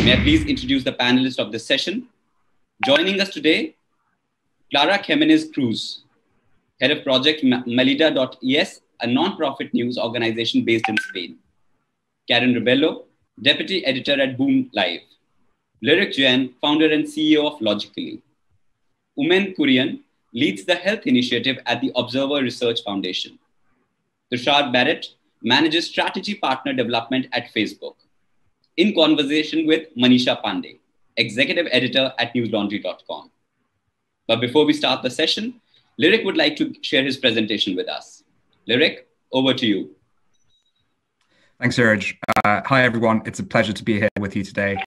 May I please introduce the panelists of this session? Joining us today, Clara Jimenez Cruz, head of project Melida.es, a non-profit news organization based in Spain. Karen Rebello, deputy editor at Boom Live. Lyric Jain, founder and CEO of Logically. Umen Kurian leads the health initiative at the Observer Research Foundation. Tushar Barrett manages strategy partner development at Facebook. In conversation with Manisha Pandey, executive editor at Newslaundry.com. But before we start the session, Lyric would like to share his presentation with us. Lyric, over to you. Thanks, Suraj. Hi, everyone. It's a pleasure to be here with you today.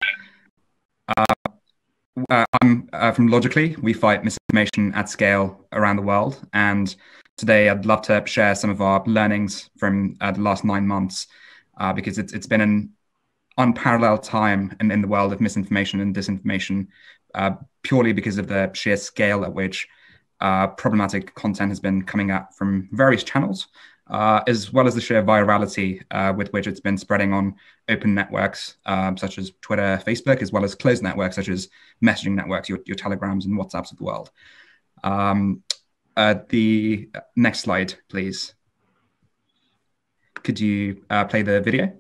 I'm from Logically. We fight misinformation at scale around the world. And today I'd love to share some of our learnings from the last 9 months, because it's been an unparalleled time in the world of misinformation and disinformation, purely because of the sheer scale at which problematic content has been coming out from various channels, as well as the sheer virality with which it's been spreading on open networks such as Twitter, Facebook, as well as closed networks such as messaging networks, your Telegrams and WhatsApps of the world. The next slide, please. Could you play the video?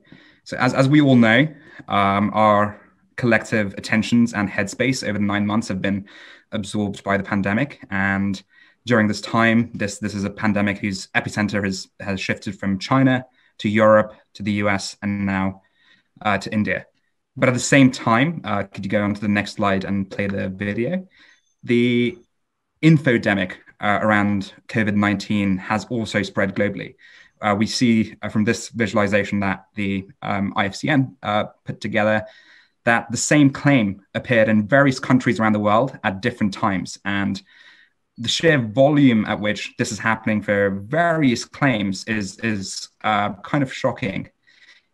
So as we all know, our collective attentions and headspace over the 9 months have been absorbed by the pandemic. And during this time, this is a pandemic whose epicenter has shifted from China to Europe, to the US, and now to India. But at the same time, could you go on to the next slide and play the video? The infodemic around COVID-19 has also spread globally. We see from this visualization that the IFCN put together that the same claim appeared in various countries around the world at different times. And the sheer volume at which this is happening for various claims is kind of shocking.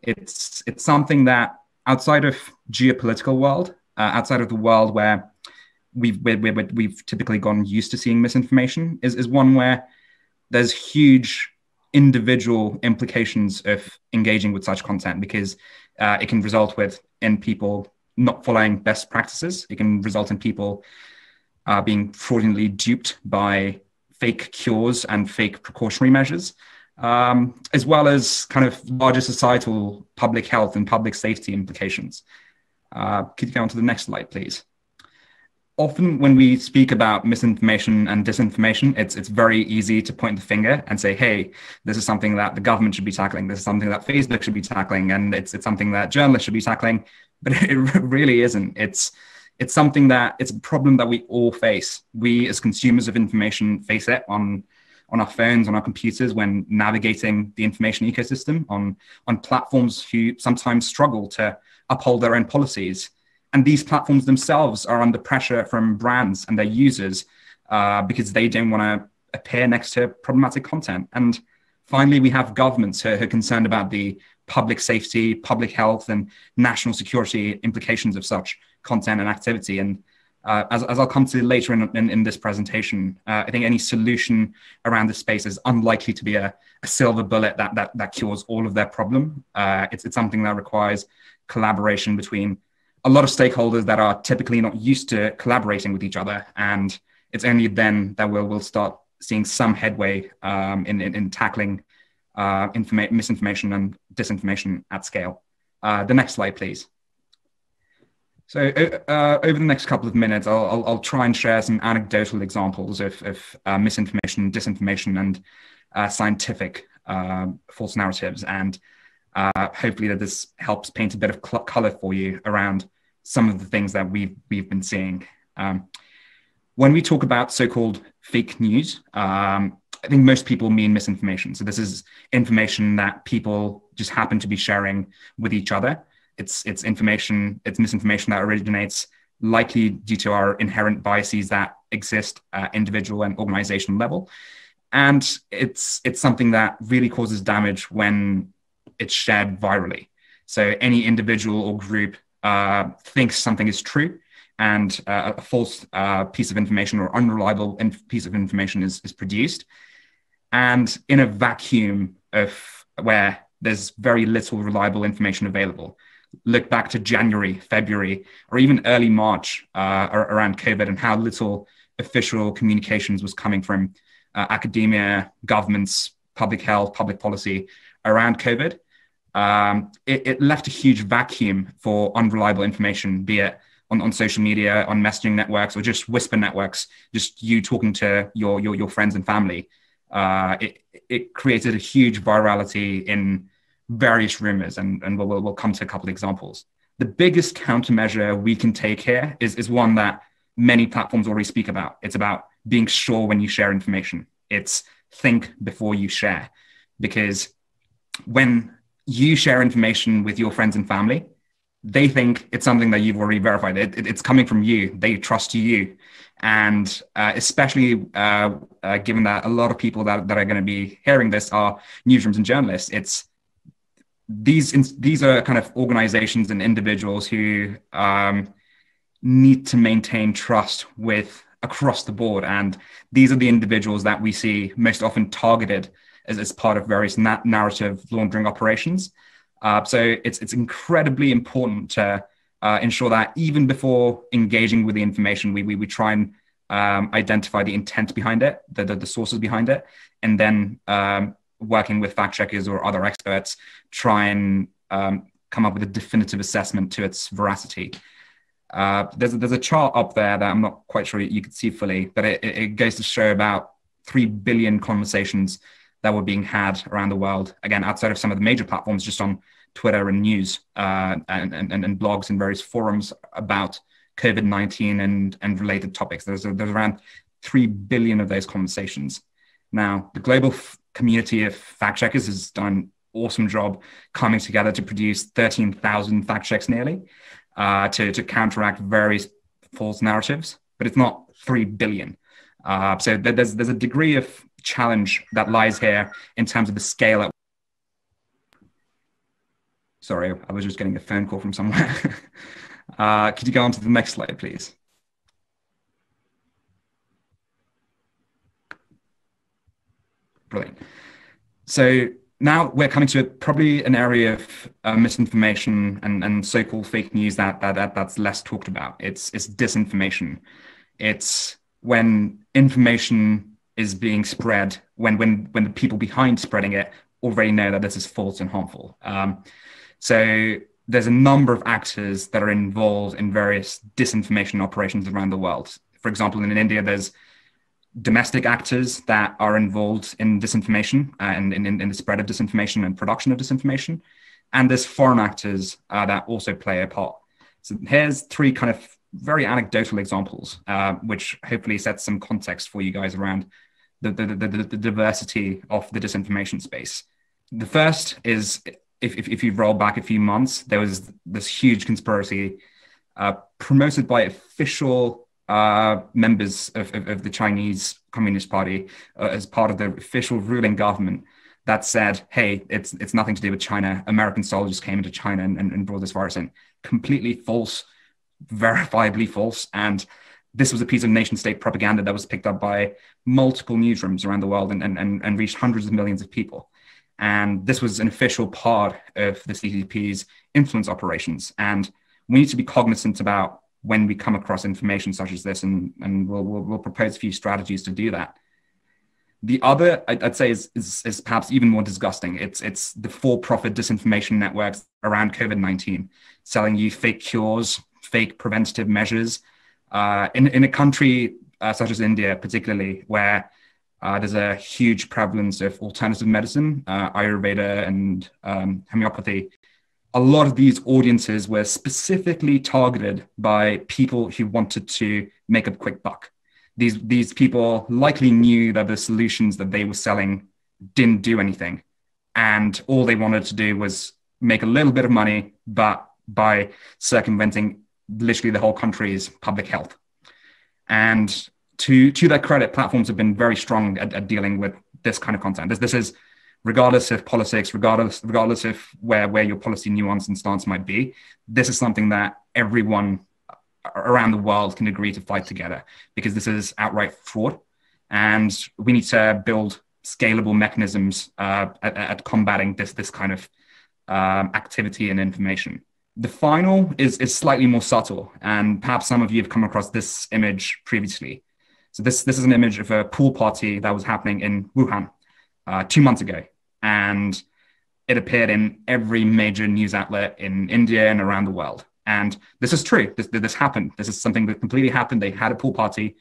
It's something that outside of geopolitical world, outside of the world where we've typically gotten used to seeing misinformation, is one where there's huge individual implications of engaging with such content, because it can result in people not following best practices. It can result in people being fraudulently duped by fake cures and fake precautionary measures, as well as kind of larger societal public health and public safety implications. Could you go on to the next slide, please? Often when we speak about misinformation and disinformation, it's very easy to point the finger and say, hey, this is something that the government should be tackling. This is something that Facebook should be tackling. And it's something that journalists should be tackling. But it really isn't. It's a problem that we all face. We as consumers of information face it on our phones, on our computers, when navigating the information ecosystem, on platforms who sometimes struggle to uphold their own policies. And these platforms themselves are under pressure from brands and their users because they don't want to appear next to problematic content. And finally, we have governments who are concerned about the public safety, public health, and national security implications of such content and activity. And as I'll come to later in this presentation, I think any solution around this space is unlikely to be a silver bullet that cures all of their problem. It's something that requires collaboration between a lot of stakeholders that are typically not used to collaborating with each other. And it's only then that we'll start seeing some headway in tackling misinformation and disinformation at scale. The next slide, please. So over the next couple of minutes, I'll try and share some anecdotal examples of misinformation, disinformation, and scientific false narratives. And hopefully that this helps paint a bit of color for you around some of the things that we've been seeing. When we talk about so-called fake news, I think most people mean misinformation. So this is information that people just happen to be sharing with each other. It's misinformation that originates likely due to our inherent biases that exist at individual and organizational level. And it's something that really causes damage when it's shared virally. So any individual or group thinks something is true, and a false piece of information or unreliable piece of information is produced. And in a vacuum of where there's very little reliable information available, look back to January, February, or even early March around COVID and how little official communications was coming from academia, governments, public health, public policy around COVID, it left a huge vacuum for unreliable information, be it on social media, on messaging networks, or just whisper networks, just you talking to your friends and family. It created a huge virality in various rumors, and we'll come to a couple of examples. The biggest countermeasure we can take here is one that many platforms already speak about. It's about being sure when you share information. It's think before you share, because when you share information with your friends and family, they think it's something that you've already verified. It's coming from you. They trust you. And especially given that a lot of people that are going to be hearing this are newsrooms and journalists, these are kind of organizations and individuals who need to maintain trust with across the board. And these are the individuals that we see most often targeted as part of various narrative laundering operations. So it's incredibly important to ensure that even before engaging with the information, we try and identify the intent behind it, the sources behind it, and then working with fact checkers or other experts, try and come up with a definitive assessment to its veracity. There's a chart up there that I'm not quite sure you could see fully, but it goes to show about 3 billion conversations that were being had around the world, again, outside of some of the major platforms, just on Twitter and news and blogs and various forums about COVID-19 and related topics. There's around 3 billion of those conversations. Now, the global community of fact checkers has done an awesome job coming together to produce 13,000 fact checks nearly to counteract various false narratives, but it's not 3 billion. So there's a degree of challenge that lies here in terms of the scale. Sorry, I was just getting a phone call from somewhere. Could you go on to the next slide, please? Brilliant. So now we're coming to probably an area of misinformation and so-called fake news that's less talked about. It's disinformation. It's when information is being spread when the people behind spreading it already know that this is false and harmful. So there's a number of actors that are involved in various disinformation operations around the world. For example, in India, there's domestic actors that are involved in disinformation and in the spread of disinformation and production of disinformation. And there's foreign actors that also play a part. So here's 3 kind of very anecdotal examples, which hopefully sets some context for you guys around the diversity of the disinformation space. The first is, if you roll back a few months, there was this huge conspiracy promoted by official members of the Chinese Communist Party as part of the official ruling government that said, hey, it's nothing to do with China. American soldiers came into China and brought this virus in. Completely false, verifiably false. And this was a piece of nation state propaganda that was picked up by multiple newsrooms around the world and reached hundreds of millions of people. And this was an official part of the CCP's influence operations. And we need to be cognizant about when we come across information such as this, and we'll propose a few strategies to do that. The other, I'd say, is perhaps even more disgusting. It's the for-profit disinformation networks around COVID-19, selling you fake cures, fake preventative measures. In a country such as India, particularly, where there's a huge prevalence of alternative medicine, Ayurveda and homeopathy, a lot of these audiences were specifically targeted by people who wanted to make a quick buck. These people likely knew that the solutions that they were selling didn't do anything. And all they wanted to do was make a little bit of money, but by circumventing literally the whole country's public health. And to their credit, platforms have been very strong at dealing with this kind of content. This is regardless of politics, regardless of where your policy nuance and stance might be. This is something that everyone around the world can agree to fight together, because this is outright fraud. And we need to build scalable mechanisms at combating this kind of activity and information. The final is slightly more subtle, and perhaps some of you have come across this image previously. So this is an image of a pool party that was happening in Wuhan 2 months ago, and it appeared in every major news outlet in India and around the world. And this is true. This happened. This is something that completely happened. They had a pool party,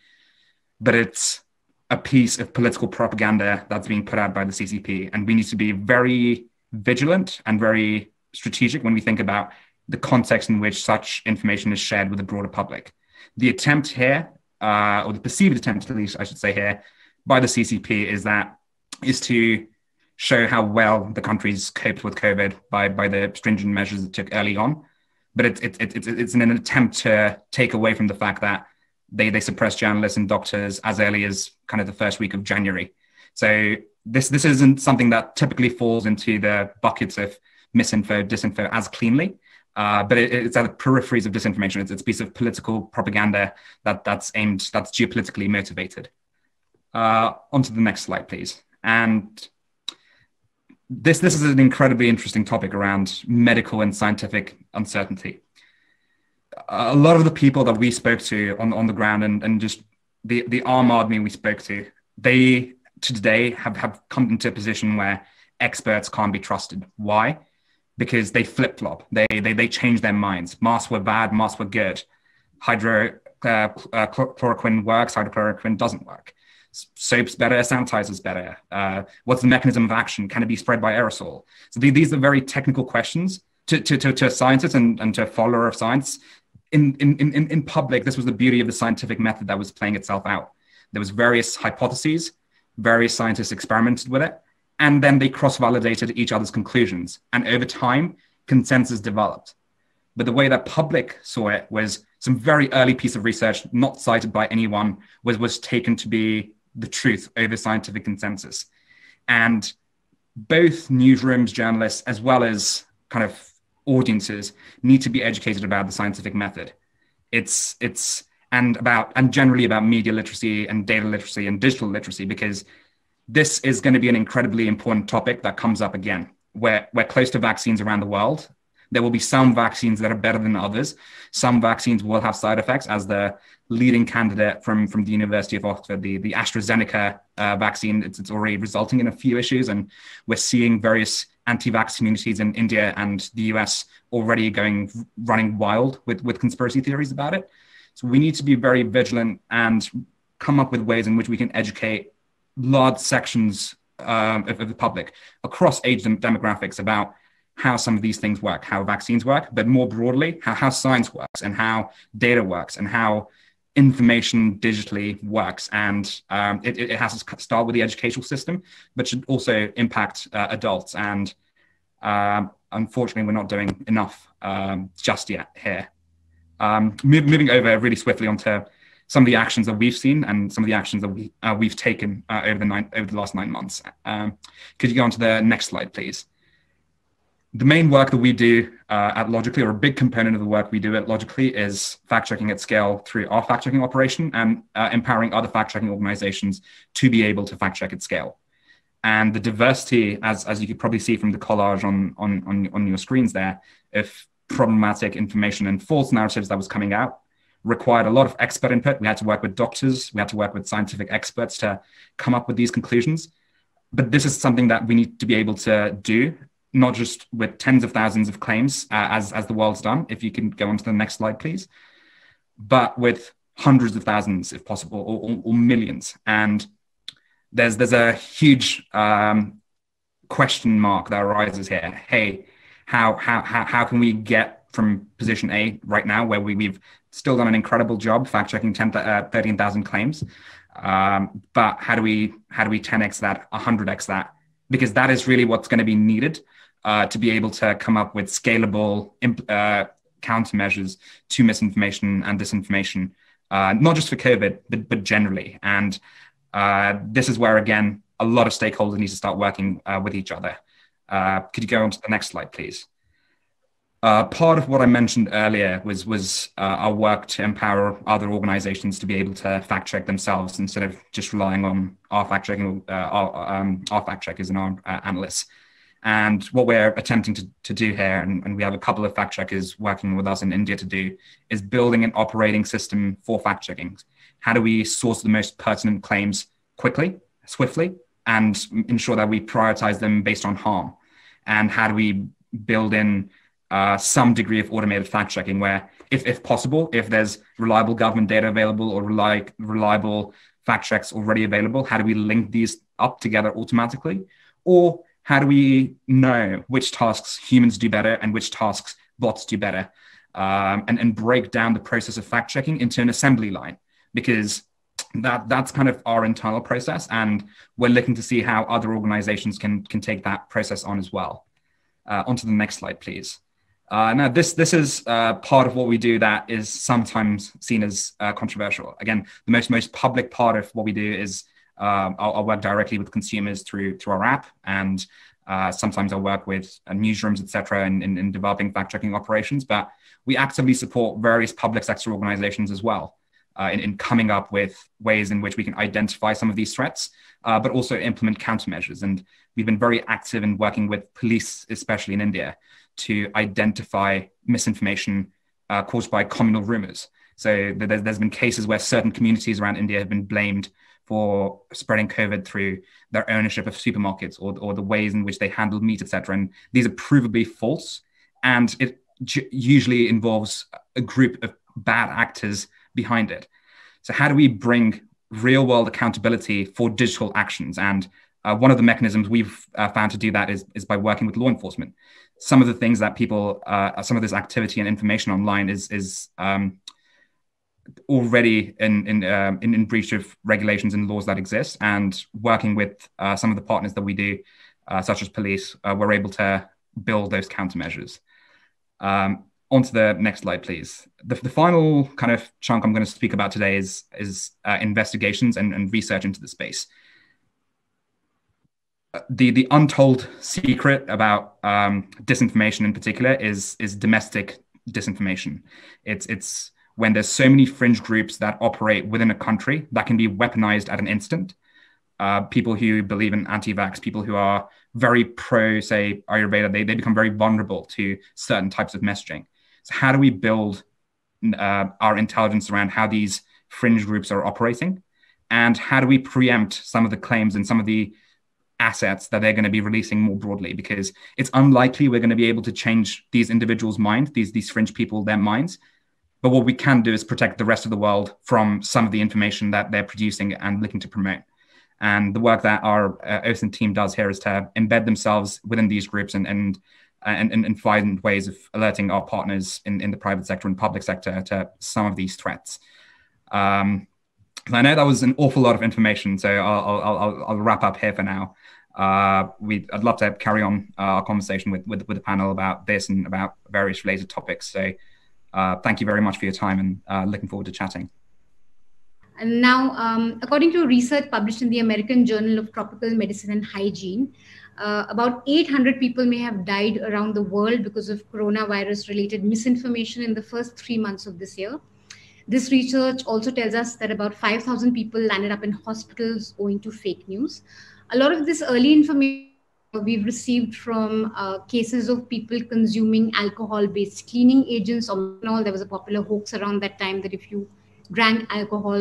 but it's a piece of political propaganda that's being put out by the CCP. And we need to be very vigilant and very strategic when we think about the context in which such information is shared with the broader public. The attempt here, or the perceived attempt, at least I should say here, by the CCP is to show how well the country's coped with COVID by the stringent measures it took early on. But it's an attempt to take away from the fact that they suppressed journalists and doctors as early as kind of the first week of January. So this isn't something that typically falls into the buckets of misinfo, disinfo as cleanly. But it's at the peripheries of disinformation. It's a piece of political propaganda that's geopolitically motivated. Onto the next slide, please. And this is an incredibly interesting topic around medical and scientific uncertainty. A lot of the people that we spoke to on the ground and just the armed army we spoke to, they today have come into a position where experts can't be trusted. Why? Because they flip-flop. They change their minds. Masks were bad, masks were good. Hydrochloroquine works, hydrochloroquine doesn't work. Soap's better, sanitizer's better. What's the mechanism of action? Can it be spread by aerosol? So these are very technical questions to a scientist and to a follower of science. In public, this was the beauty of the scientific method that was playing itself out. There was various hypotheses, various scientists experimented with it, and then they cross-validated each other's conclusions. And over time, consensus developed. But the way that public saw it was some very early piece of research, not cited by anyone, was taken to be the truth over scientific consensus. And both newsrooms, journalists, as well as kind of audiences need to be educated about the scientific method. And generally about media literacy and data literacy and digital literacy, because this is going to be an incredibly important topic that comes up again. We're close to vaccines around the world. There will be some vaccines that are better than others. Some vaccines will have side effects, as the leading candidate from the University of Oxford, the AstraZeneca vaccine, it's already resulting in a few issues. And we're seeing various anti-vax communities in India and the US already running wild with conspiracy theories about it. So we need to be very vigilant and come up with ways in which we can educate large sections of the public across age demographics about how some of these things work, how vaccines work, but more broadly, how science works and how data works and how information digitally works. And it has to start with the educational system, but should also impact adults. And unfortunately, we're not doing enough just yet here. Moving over really swiftly onto some of the actions that we've seen and some of the actions that we've taken over the last 9 months. Could you go on to the next slide, please? The main work that we do at Logically, or a big component of the work we do at Logically, is fact-checking at scale through our fact-checking operation and empowering other fact-checking organizations to be able to fact-check at scale. And the diversity, as you could probably see from the collage on your screens there, of problematic information and false narratives that was coming out, required a lot of expert input. We had to work with doctors, we had to work with scientific experts to come up with these conclusions. But this is something that we need to be able to do, not just with tens of thousands of claims, as the world's done. If you can go on to the next slide, please. But with hundreds of thousands, if possible, or millions. And there's a huge question mark that arises here. Hey, how can we get from position A right now, where we've still done an incredible job fact-checking 13,000 claims, but how do we 10x that, 100x that? Because that is really what's going to be needed to be able to come up with scalable countermeasures to misinformation and disinformation, not just for COVID, but generally. And this is where, again, a lot of stakeholders need to start working with each other. Could you go on to the next slide, please? Part of what I mentioned earlier was our work to empower other organizations to be able to fact check themselves instead of just relying on our fact checking, our fact checkers and our analysts. And what we're attempting to do here, and we have a couple of fact checkers working with us in India to do, is building an operating system for fact checking. How do we source the most pertinent claims quickly, swiftly, and ensure that we prioritize them based on harm? And how do we build in some degree of automated fact checking where, if possible, if there's reliable government data available or reliable fact checks already available, how do we link these up together automatically? Or how do we know which tasks humans do better and which tasks bots do better? And break down the process of fact checking into an assembly line, because that's kind of our internal process, and we're looking to see how other organizations can take that process on as well. Onto the next slide, please. Now, this is part of what we do that is sometimes seen as controversial. Again, the most public part of what we do is I'll work directly with consumers through our app, and sometimes I'll work with newsrooms, etc., in developing fact-checking operations. But we actively support various public sector organizations as well in coming up with ways in which we can identify some of these threats, but also implement countermeasures. And we've been very active in working with police, especially in India, to identify misinformation caused by communal rumors. So there's been cases where certain communities around India have been blamed for spreading COVID through their ownership of supermarkets or the ways in which they handled meat, etc. And these are provably false. And it usually involves a group of bad actors behind it. So how do we bring real world accountability for digital actions? And one of the mechanisms we've found to do that is by working with law enforcement. Some of the things that people, some of this activity and information online is already in breach of regulations and laws that exist, and working with some of the partners that we do, such as police, we're able to build those countermeasures. Onto the next slide, please. The final kind of chunk I'm going to speak about today is investigations and research into the space. The untold secret about disinformation in particular is domestic disinformation. It's when there's so many fringe groups that operate within a country that can be weaponized at an instant. People who believe in anti-vax, people who are very pro, say, Ayurveda, they become very vulnerable to certain types of messaging. So how do we build our intelligence around how these fringe groups are operating? And how do we preempt some of the claims and some of the assets that they're going to be releasing more broadly? Because it's unlikely we're going to be able to change these individuals' minds, these fringe people, their minds. But what we can do is protect the rest of the world from some of the information that they're producing and looking to promote. And the work that our OSINT team does here is to embed themselves within these groups and find ways of alerting our partners in the private sector and public sector to some of these threats. I know that was an awful lot of information, so I'll wrap up here for now. I'd love to carry on our conversation with the panel about this and about various related topics. So thank you very much for your time, and looking forward to chatting. And now, according to research published in the American Journal of Tropical Medicine and Hygiene, about 800 people may have died around the world because of coronavirus-related misinformation in the first 3 months of this year. This research also tells us that about 5,000 people landed up in hospitals owing to fake news. A lot of this early information we've received from cases of people consuming alcohol-based cleaning agents or methanol. There was a popular hoax around that time that if you drank alcohol,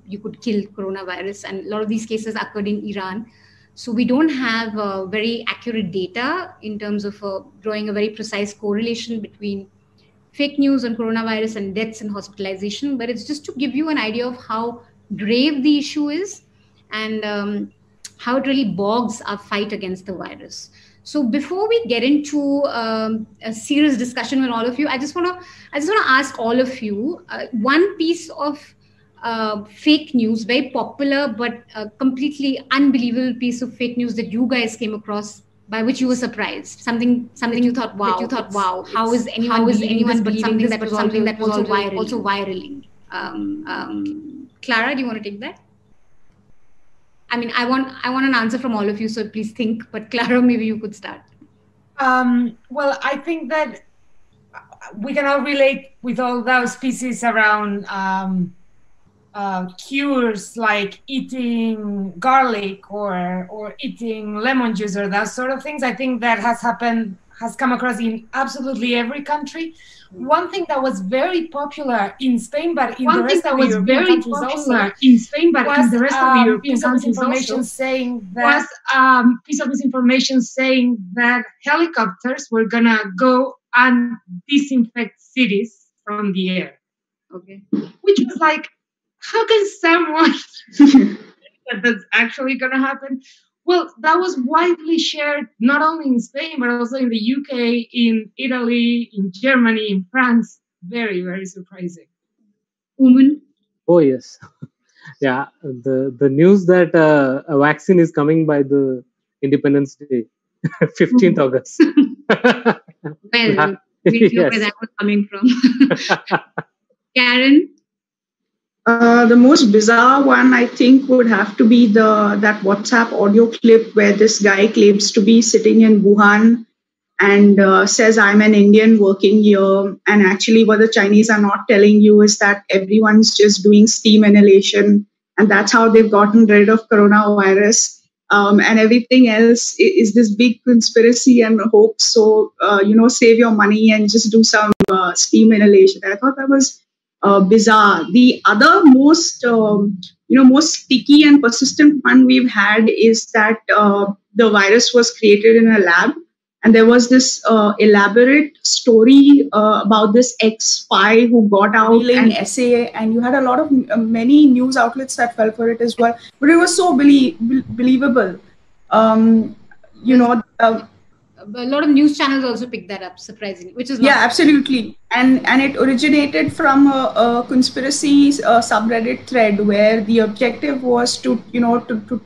you could kill coronavirus. And a lot of these cases occurred in Iran. So we don't have very accurate data in terms of drawing a very precise correlation between fake news on coronavirus and deaths and hospitalization. But it's just to give you an idea of how grave the issue is and how it really bogs our fight against the virus. So before we get into a serious discussion with all of you, I just want to ask all of you one piece of fake news, very popular but completely unbelievable piece of fake news that you guys came across, by which you were surprised. Something you thought, wow, how is anyone believing this, but something that was also viraling. Clara, do you want to take that? I mean, I want an answer from all of you, so please think. But Clara, maybe you could start. Well, I think that we can all relate with all those pieces around cures like eating garlic or eating lemon juice or that sort of things. I think that has come across in absolutely every country. One thing that was very popular in Spain, but in the rest of the European countries also, piece of misinformation saying that helicopters were gonna go and disinfect cities from the air. Okay. Which was like, how can someone that's actually gonna happen? Well, that was widely shared not only in Spain, but also in the UK, in Italy, in Germany, in France. Very, very surprising. Woman? Oh, yes. Yeah, the news that a vaccine is coming by the Independence Day, 15th August. Well, we know where that was coming from. Karen? The most bizarre one, I think, would have to be that WhatsApp audio clip where this guy claims to be sitting in Wuhan and says, I'm an Indian working here. And actually, what the Chinese are not telling you is that everyone's just doing steam inhalation. And that's how they've gotten rid of coronavirus. And everything else is this big conspiracy and hoax. So, save your money and just do some steam inhalation. I thought that was bizarre. The other most sticky and persistent one we've had is that the virus was created in a lab, and there was this elaborate story about this ex-spy who got out an essay, and you had a lot of many news outlets that fell for it as well. But it was so believable. A lot of news channels also picked that up, surprisingly, which is not absolutely, and it originated from a conspiracy subreddit thread where the objective was to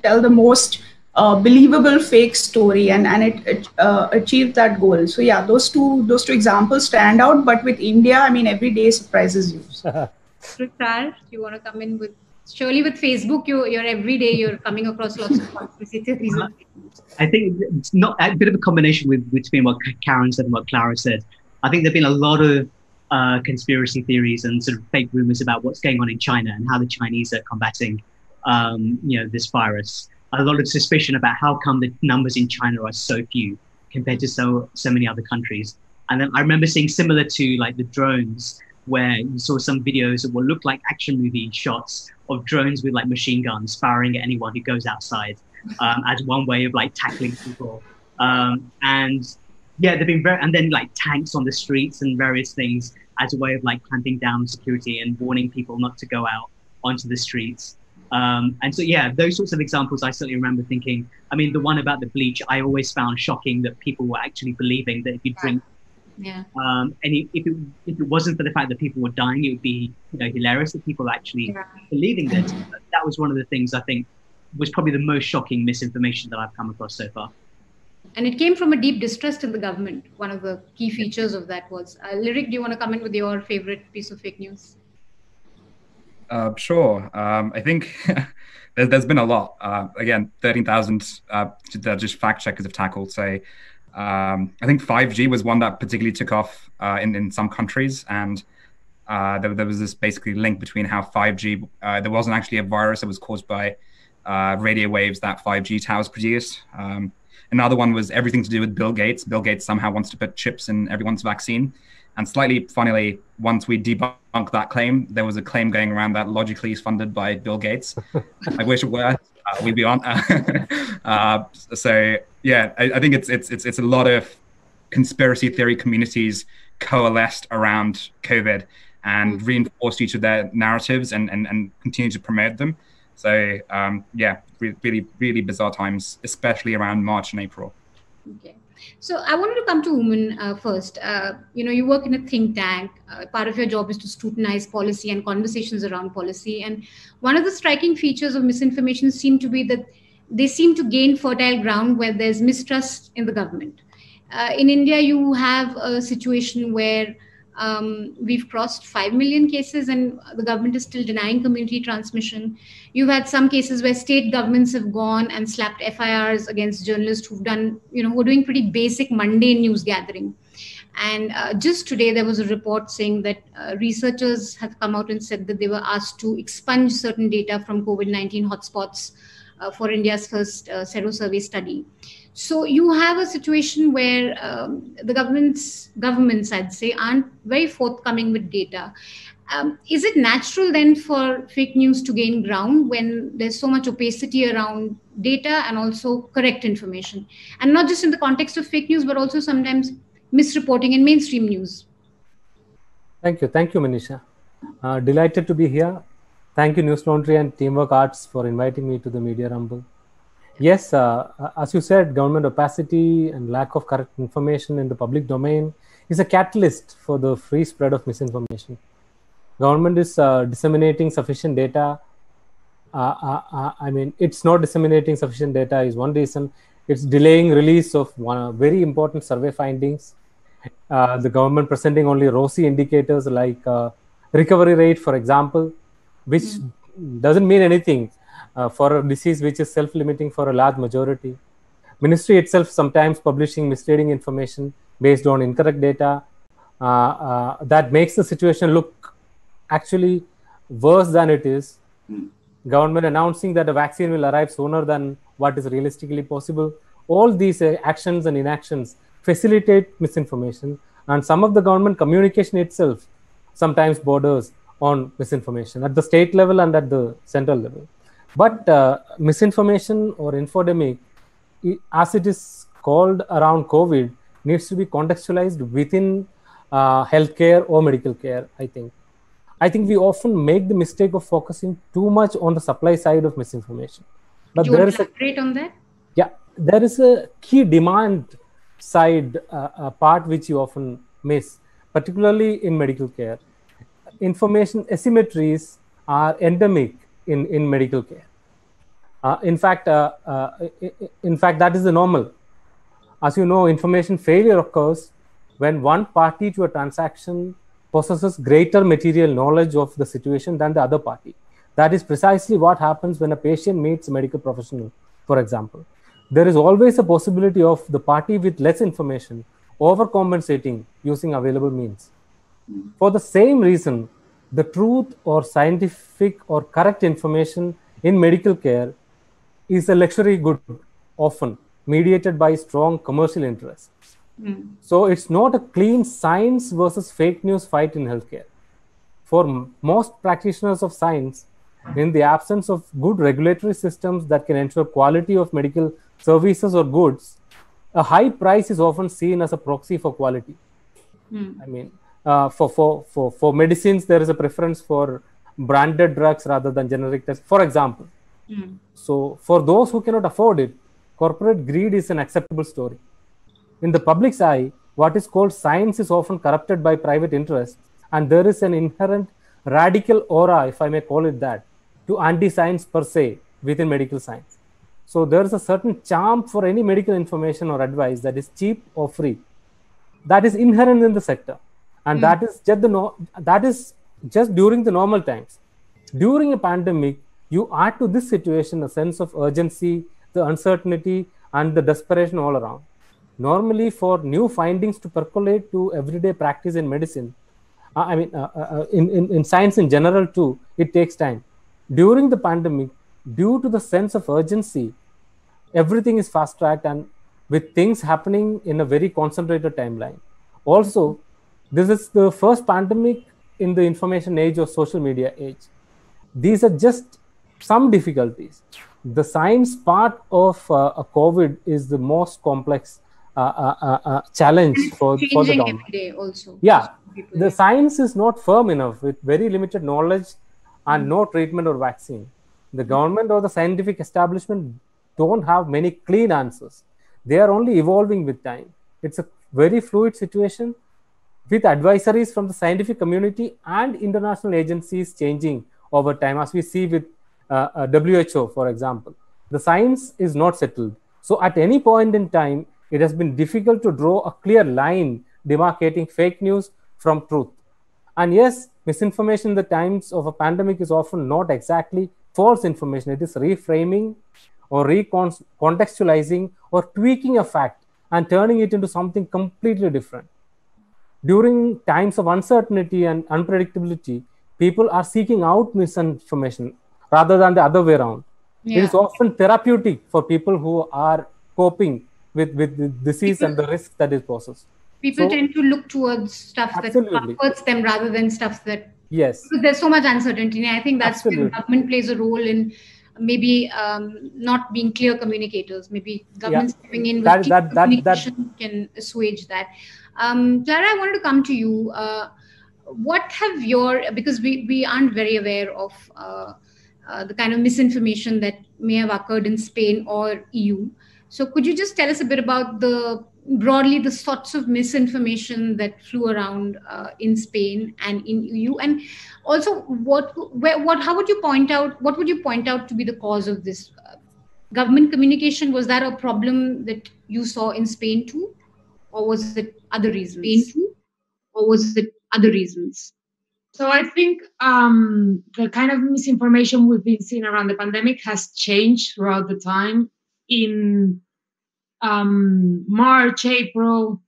tell the most believable fake story, and it achieved that goal. So yeah, those two examples stand out. But with India, I mean, every day surprises you. Tushar, you want to come in with? Surely with Facebook, you're every day you're coming across lots of conspiracy theories. I think it's not a bit of a combination between what Karen said and what Clara said. I think there've been a lot of conspiracy theories and sort of fake rumors about what's going on in China and how the Chinese are combating, this virus. A lot of suspicion about how come the numbers in China are so few compared to so many other countries. And then I remember seeing similar to like the drones, where you saw some videos that will look like action movie shots of drones with like machine guns firing at anyone who goes outside as one way of like tackling people. And yeah, they've been and then like tanks on the streets and various things as a way of like clamping down security and warning people not to go out onto the streets. And so, yeah, those sorts of examples, I certainly remember thinking, I mean, the one about the bleach, I always found shocking that people were actually believing that if you drink and if it wasn't for the fact that people were dying, it would be hilarious that people actually believing that. That was one of the things I think was probably the most shocking misinformation that I've come across so far. And it came from a deep distrust in the government. One of the key features of that was. Lyric, do you want to come in with your favorite piece of fake news? Sure. I think there's been a lot. Again, 13,000 just fact checkers have tackled. So I think 5G was one that particularly took off in some countries, and there was this basically link between how 5G, there wasn't actually a virus that was caused by radio waves that 5G towers produced. Another one was everything to do with Bill Gates. Bill Gates somehow wants to put chips in everyone's vaccine. And slightly funnily, once we debunked that claim, there was a claim going around that logically is funded by Bill Gates. I wish it were. We'd be on. So yeah, I think it's a lot of conspiracy theory communities coalesced around COVID and reinforced each of their narratives and continue to promote them. So yeah, really, really bizarre times, especially around March and April. Okay. So I wanted to come to Women first. You work in a think tank. Part of your job is to scrutinize policy and conversations around policy. And one of the striking features of misinformation seem to be that they seem to gain fertile ground where there's mistrust in the government. In India, you have a situation where we've crossed 5 million cases and the government is still denying community transmission. You've had some cases where state governments have gone and slapped FIRs against journalists who've done, who are doing pretty basic mundane news gathering. And just today, there was a report saying that researchers have come out and said that they were asked to expunge certain data from COVID-19 hotspots for India's first sero-survey study. So you have a situation where the governments, I'd say, aren't very forthcoming with data. Is it natural then for fake news to gain ground when there's so much opacity around data and also correct information? And not just in the context of fake news, but also sometimes misreporting in mainstream news. Thank you, Manisha. Delighted to be here. Thank you, Newslaundry and Teamwork Arts, for inviting me to the Media Rumble. Yes, as you said, government opacity and lack of correct information in the public domain is a catalyst for the free spread of misinformation. Government is disseminating sufficient data. I mean, it's not disseminating sufficient data is one reason. It's delaying release of one very important survey findings. The government presenting only rosy indicators like recovery rate, for example, which doesn't mean anything for a disease which is self-limiting for a large majority. Ministry itself sometimes publishing misleading information based on incorrect data that makes the situation look actually worse than it is. Government announcing that a vaccine will arrive sooner than what is realistically possible. All these actions and inactions facilitate misinformation, and some of the government communication itself sometimes borders on misinformation at the state level and at the central level. But misinformation or infodemic, as it is called around COVID, needs to be contextualized within healthcare or medical care, I think we often make the mistake of focusing too much on the supply side of misinformation. But do you want to elaborate on that? Yeah, there is a key demand side part which you often miss, particularly in medical care. Information asymmetries are endemic in medical care. In fact, that is the normal. As you know, information failure occurs when one party to a transaction possesses greater material knowledge of the situation than the other party. That is precisely what happens when a patient meets a medical professional, for example. There is always a possibility of the party with less information overcompensating using available means. For the same reason, the truth or scientific or correct information in medical care is a luxury good, often mediated by strong commercial interests. So it's not a clean science versus fake news fight in healthcare. For most practitioners of science, in the absence of good regulatory systems that can ensure quality of medical services or goods, a high price is often seen as a proxy for quality. I mean, for medicines, there is a preference for branded drugs rather than generic tests, for example. So for those who cannot afford it, corporate greed is an acceptable story. In the public's eye, what is called science is often corrupted by private interests, and there is an inherent radical aura, if I may call it that, to anti-science per se within medical science. So there is a certain charm for any medical information or advice that is cheap or free. That is inherent in the sector, and that is just during the normal times. During a pandemic, you add to this situation a sense of urgency, the uncertainty, and the desperation all around. Normally, for new findings to percolate to everyday practice in medicine, in science in general too, it takes time. During the pandemic, due to the sense of urgency, everything is fast-tracked and with things happening in a very concentrated timeline. Also, this is the first pandemic in the information age or social media age. These are just some difficulties. The science part of COVID is the most complex challenge for the government. Every day also. Yeah, the science is not firm enough with very limited knowledge and no treatment or vaccine. The government or the scientific establishment don't have many clean answers. They are only evolving with time. It's a very fluid situation with advisories from the scientific community and international agencies changing over time, as we see with WHO, for example. The science is not settled. So at any point in time, it has been difficult to draw a clear line demarcating fake news from truth. And yes, misinformation in the times of a pandemic is often not exactly false information. It is reframing or recontextualizing or tweaking a fact and turning it into something completely different. during times of uncertainty and unpredictability, people are seeking out misinformation rather than the other way around. It is often therapeutic for people who are coping with the disease and the risk that it poses. People tend to look towards stuff that comforts them rather than stuff that... Yes. Because there's so much uncertainty. And I think that's where government plays a role in maybe not being clear communicators. Maybe government stepping in with communication can assuage that. Clara, I wanted to come to you. What have because we aren't very aware of the kind of misinformation that may have occurred in Spain or EU. So could you just tell us a bit about broadly the sorts of misinformation that flew around in Spain and in EU, and also what would you point out to be the cause of this government communication? Was that a problem that you saw in Spain too, or was it other reasons? So I think the kind of misinformation we've been seeing around the pandemic has changed throughout the time. In March, April,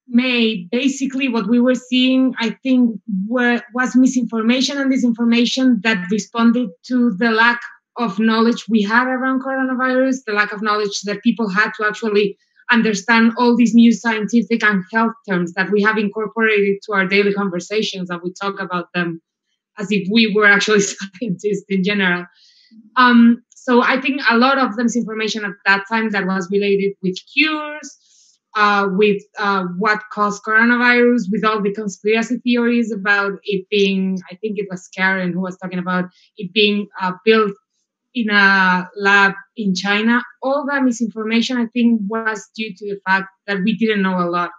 May, basically what we were seeing, I think, was misinformation and disinformation that responded to the lack of knowledge we had around coronavirus, the lack of knowledge that people had to actually understand all these new scientific and health terms that we have incorporated to our daily conversations, and we talk about them as if we were actually scientists in general. So I think a lot of misinformation at that time that was related with cures, with what caused coronavirus, with all the conspiracy theories about it being, I think it was Karen who was talking about it being built in a lab in China. All that misinformation, I think, was due to the fact that we didn't know a lot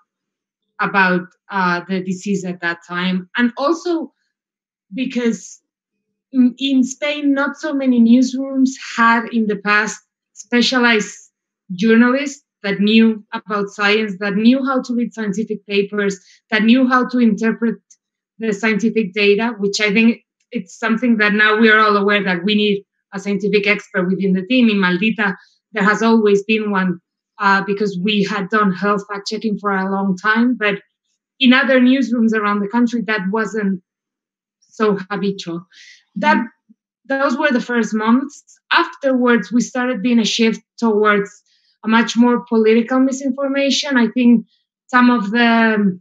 about the disease at that time. And also because in Spain, not so many newsrooms had in the past specialized journalists that knew about science, that knew how to read scientific papers, that knew how to interpret the scientific data, which I think it's something that now we are all aware that we need a scientific expert within the team. In Maldita, there has always been one because we had done health fact-checking for a long time. But in other newsrooms around the country, that wasn't so habitual. Those were the first months. Afterwards, we started being a shift towards a much more political misinformation. I think some of the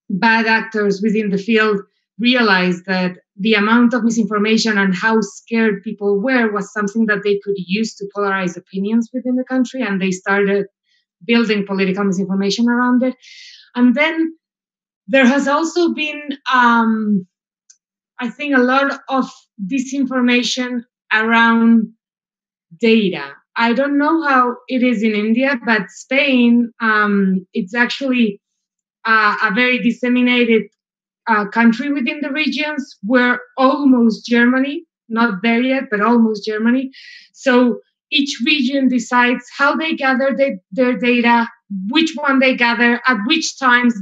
bad actors within the field realized that the amount of misinformation and how scared people were was something that they could use to polarize opinions within the country, and they started building political misinformation around it. And then there has also been, I think, a lot of disinformation around data. I don't know how it is in India, but Spain, it's actually a very disseminated country within the regions. We're almost Germany, not there yet, but almost Germany. So each region decides how they gather their data, which one they gather, at which times.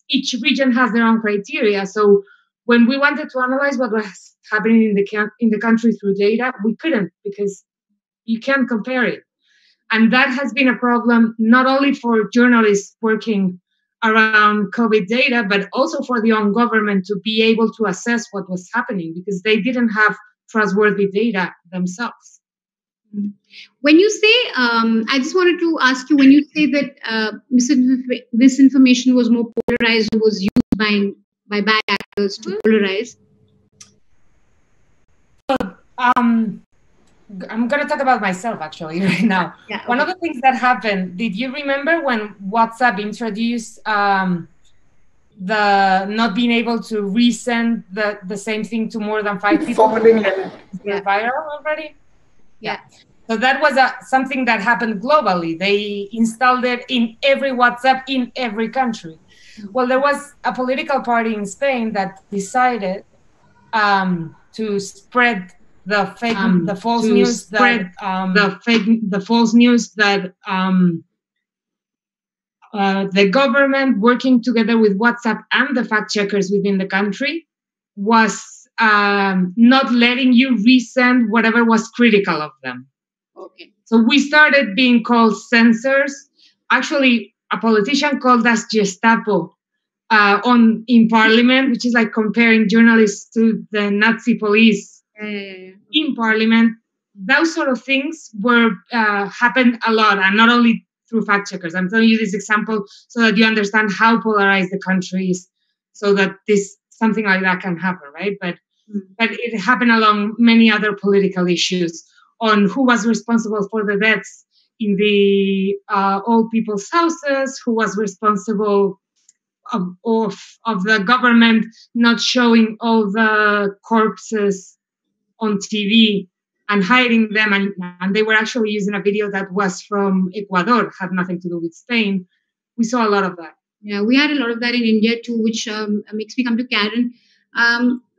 Each region has their own criteria. So when we wanted to analyze what was happening in the country through data, we couldn't, because you can't compare it. And that has been a problem not only for journalists working around COVID data, but also for the own government to be able to assess what was happening, because they didn't have trustworthy data themselves. When you say, I just wanted to ask you, when you say that misinformation was more polarized, or was used by bad actors to polarize? I'm going to talk about myself actually right now. Yeah, okay. One of the things that happened, did you remember when WhatsApp introduced the not being able to resend the same thing to more than 5 people? Viral already? Yeah. So that was something that happened globally. They installed it in every WhatsApp in every country. Well, there was a political party in Spain that decided to spread the false news that the government, working together with WhatsApp and the fact checkers within the country, was not letting you resend whatever was critical of them. Okay. So we started being called censors. Actually, a politician called us Gestapo in Parliament, which is like comparing journalists to the Nazi police in Parliament. Those sort of things were happened a lot, and not only through fact checkers. I'm telling you this example so that you understand how polarized the country is, so that something like that can happen, right? But it happened along many other political issues on who was responsible for the deaths in the old people's houses, who was responsible of the government not showing all the corpses on TV and hiding them, and they were actually using a video that was from Ecuador, had nothing to do with Spain. We saw a lot of that. Yeah, we had a lot of that in India too, which makes me come to Karen.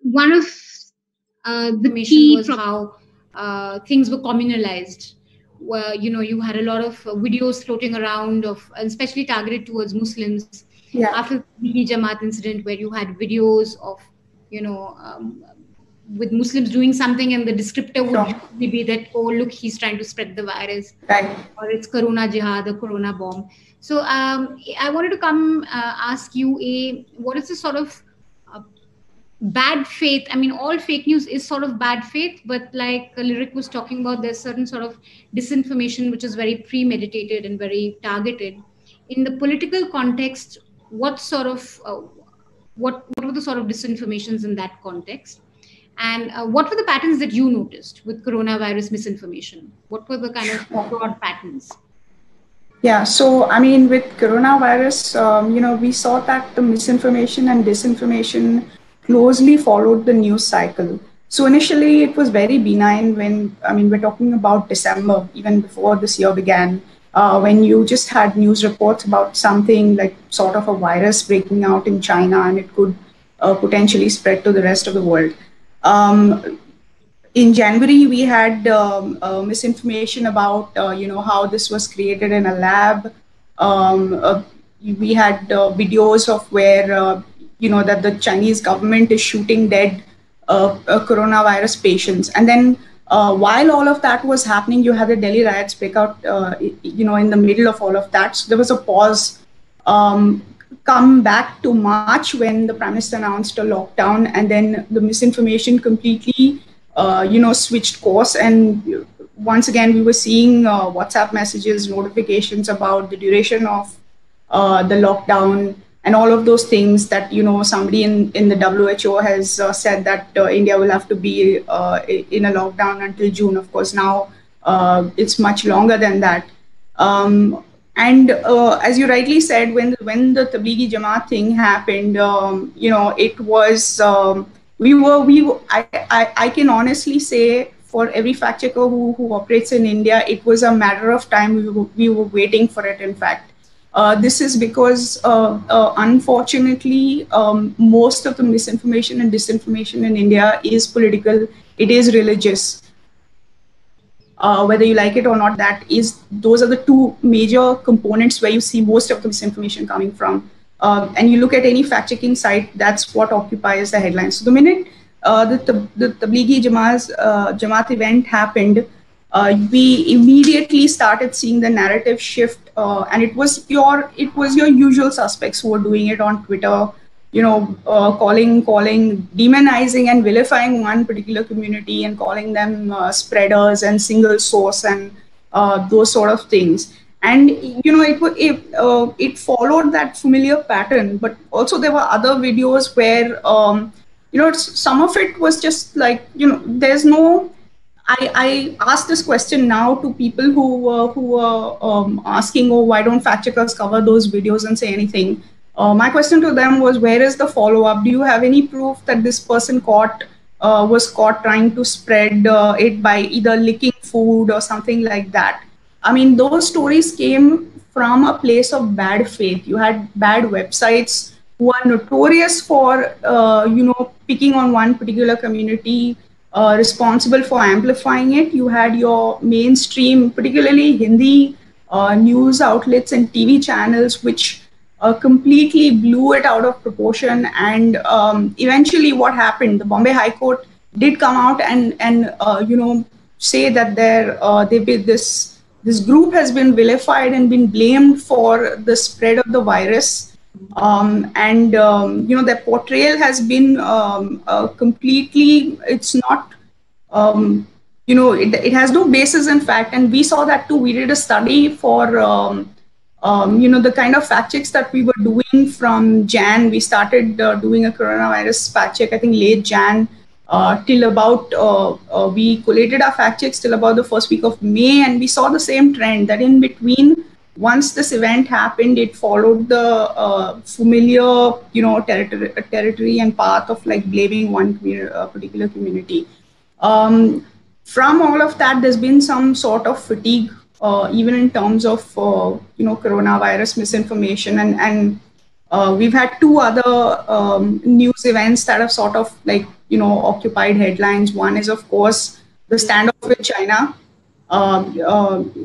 One of the key was how things were communalized. Where you had a lot of videos floating around especially targeted towards Muslims. Yeah. After the Jamaat incident, where you had videos of with Muslims doing something, and the descriptor would be that, oh look, he's trying to spread the virus, right? Or it's Corona Jihad, or Corona bomb. So I wanted to come ask you, what is the sort of bad faith? I mean, all fake news is sort of bad faith, but like Lyric was talking about, there's certain sort of disinformation which is very premeditated and very targeted. In the political context, what sort of what were the sort of disinformations in that context? And what were the patterns that you noticed with coronavirus misinformation? What were the kind of broad patterns? Yeah, so I mean, with coronavirus, we saw that the misinformation and disinformation closely followed the news cycle. So initially, it was very benign we're talking about December, even before this year began, when you just had news reports about something like sort of a virus breaking out in China, and it could potentially spread to the rest of the world. In January, we had misinformation about, how this was created in a lab. We had videos of where, that the Chinese government is shooting dead coronavirus patients. And then while all of that was happening, you had the Delhi riots break out, in the middle of all of that. So there was a pause. Come back to March, when the Prime Minister announced a lockdown, and then the misinformation completely, switched course. And once again, we were seeing WhatsApp messages, notifications about the duration of the lockdown, and all of those things that, somebody in the WHO has said that India will have to be in a lockdown until June. Of course, now it's much longer than that. And as you rightly said, when the Tablighi Jamaat thing happened, it was I can honestly say, for every fact checker who operates in India, it was a matter of time. We were waiting for it. In fact, this is because unfortunately, most of the misinformation and disinformation in India is political. It is religious. Whether you like it or not, those are the two major components where you see most of the misinformation coming from. And you look at any fact-checking site, that's what occupies the headlines. So the minute the Tablighi Jamaat event happened, we immediately started seeing the narrative shift, and it was your usual suspects who were doing it on Twitter. Calling, demonizing and vilifying one particular community and calling them spreaders and single source and those sort of things. And, it followed that familiar pattern, but also there were other videos where, some of it was just like, there's no, I ask this question now to people who were asking, why don't fact checkers cover those videos and say anything? My question to them was, where is the follow-up? Do you have any proof that this person was caught trying to spread it by either licking food or something like that? I mean, those stories came from a place of bad faith. You had bad websites who are notorious for, picking on one particular community, responsible for amplifying it. You had your mainstream, particularly Hindi news outlets and TV channels, which completely blew it out of proportion. And eventually what happened, the Bombay High Court did come out and say that this group has been vilified and been blamed for the spread of the virus. Their portrayal has been completely, it's not, it has no basis in fact. And we saw that too. We did a study for, the kind of fact checks that we were doing from Jan. We started doing a coronavirus fact check, I think late Jan, till about, we collated our fact checks till about the first week of May. And we saw the same trend that in between, once this event happened, it followed the familiar, territory and path of like blaming one particular community. From all of that, there's been some sort of fatigue, even in terms of, coronavirus misinformation. And we've had two other news events that have sort of like, occupied headlines. One is, of course, the standoff with China.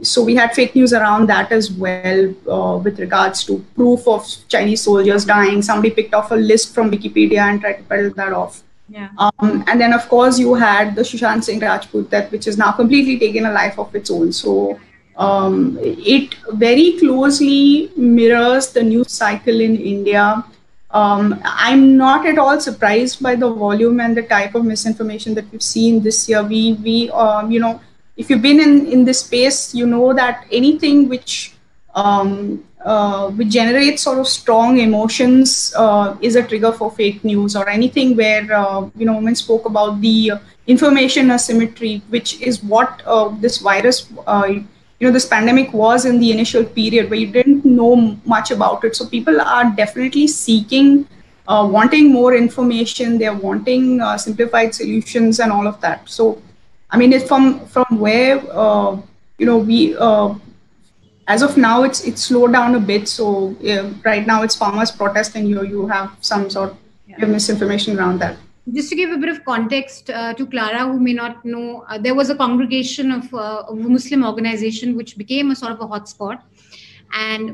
So we had fake news around that as well, with regards to proof of Chinese soldiers dying. Somebody picked off a list from Wikipedia and tried to peddle that off. Yeah. And then, of course, you had the Sushant Singh Rajput, which has now completely taken a life of its own. So it very closely mirrors the news cycle in India. I'm not at all surprised by the volume and the type of misinformation that we've seen this year. If you've been in this space, you know that anything which generates sort of strong emotions is a trigger for fake news, or anything where, women spoke about the information asymmetry, which is what this virus, this pandemic was in the initial period where you didn't know much about it. So people are definitely seeking, wanting more information. They're wanting simplified solutions and all of that. So, I mean, it's from where, we, as of now, it's slowed down a bit. So right now it's farmers' protest, and you have some sort of misinformation around that. Just to give a bit of context to Clara, who may not know, there was a congregation of a Muslim organization which became a sort of a hotspot,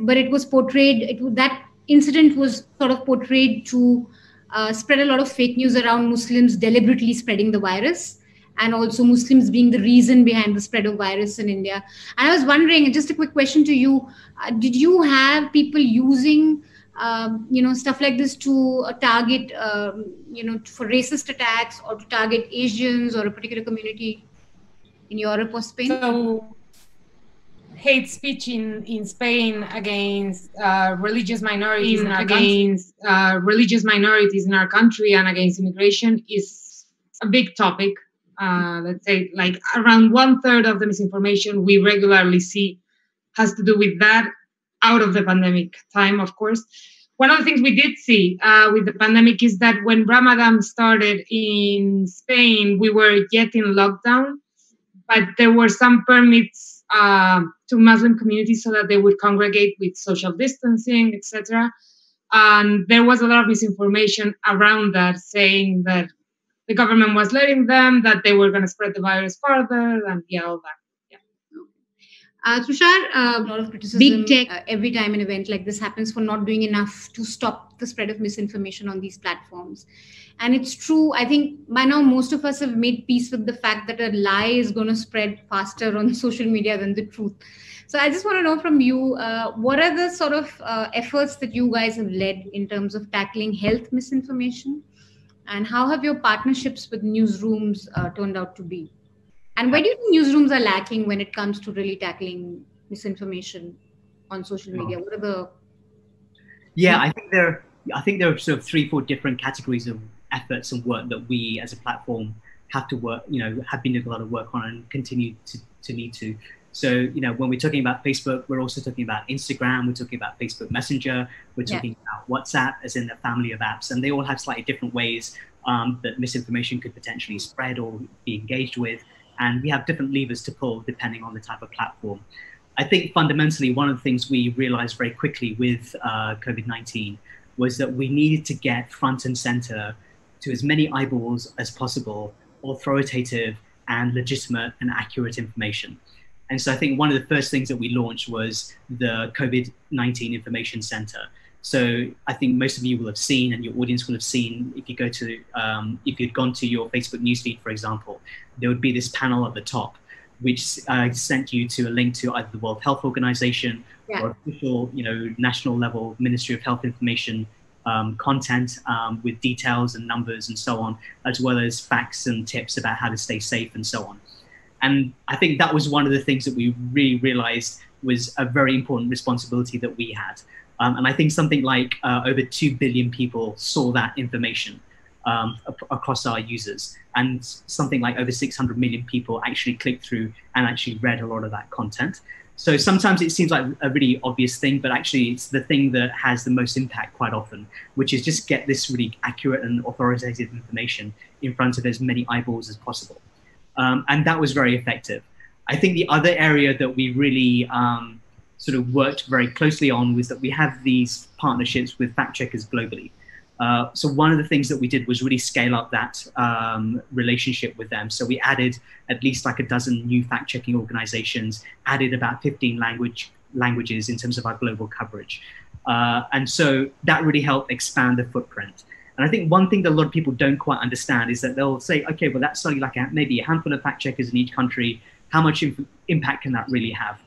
but it was portrayed. That incident was sort of portrayed to spread a lot of fake news around Muslims deliberately spreading the virus, and also Muslims being the reason behind the spread of virus in India. And I was wondering, just a quick question to you, did you have people using, stuff like this to target, for racist attacks, or to target Asians or a particular community in Europe or Spain? So, hate speech in Spain against religious minorities in our country and against immigration is a big topic. Let's say like around 1/3 of the misinformation we regularly see has to do with that, out of the pandemic time, of course. One of the things we did see with the pandemic is that when Ramadan started in Spain, we were yet in lockdown, but there were some permits to Muslim communities so that they would congregate with social distancing, etc. And there was a lot of misinformation around that, saying that the government was letting them, that they were going to spread the virus further, and all that. Tushar, a lot of criticism, big tech, every time an event like this happens, for not doing enough to stop the spread of misinformation on these platforms. And it's true, I think by now most of us have made peace with the fact that a lie is going to spread faster on social media than the truth. So I just want to know from you, what are the sort of efforts that you guys have led in terms of tackling health misinformation? And how have your partnerships with newsrooms turned out to be? And where do you think newsrooms are lacking when it comes to really tackling misinformation on social media? What are the... Yeah, I think there are sort of 3-4 different categories of efforts and work that we as a platform have to work, have been doing a lot of work on and continue to need to. So, when we're talking about Facebook, we're also talking about Instagram, we're talking about Facebook Messenger, we're talking about WhatsApp, as in the family of apps, and they all have slightly different ways that misinformation could potentially spread or be engaged with. And we have different levers to pull depending on the type of platform. I think fundamentally, one of the things we realized very quickly with COVID-19 was that we needed to get front and center to as many eyeballs as possible, authoritative and legitimate and accurate information. And so I think one of the first things that we launched was the COVID-19 Information Center. So I think most of you will have seen, and your audience will have seen, if you go to, if you'd gone to your Facebook newsfeed, for example, there would be this panel at the top, which sent you to a link to either the World Health Organization or official, national level Ministry of Health information content with details and numbers and so on, as well as facts and tips about how to stay safe and so on. And I think that was one of the things that we really realized was a very important responsibility that we had. And I think something like over 2 billion people saw that information across our users, and something like over 600 million people actually clicked through and actually read a lot of that content. So sometimes it seems like a really obvious thing, but actually it's the thing that has the most impact quite often, which is just get this really accurate and authoritative information in front of as many eyeballs as possible. And that was very effective. I think the other area that we really sort of worked very closely on was that we have these partnerships with fact checkers globally. So one of the things that we did was really scale up that relationship with them. So we added at least like a dozen new fact-checking organizations, added about 15 languages in terms of our global coverage. And so that really helped expand the footprint. And I think one thing that a lot of people don't quite understand is that they'll say, okay, well, that's only like maybe a handful of fact checkers in each country. How much impact can that really have?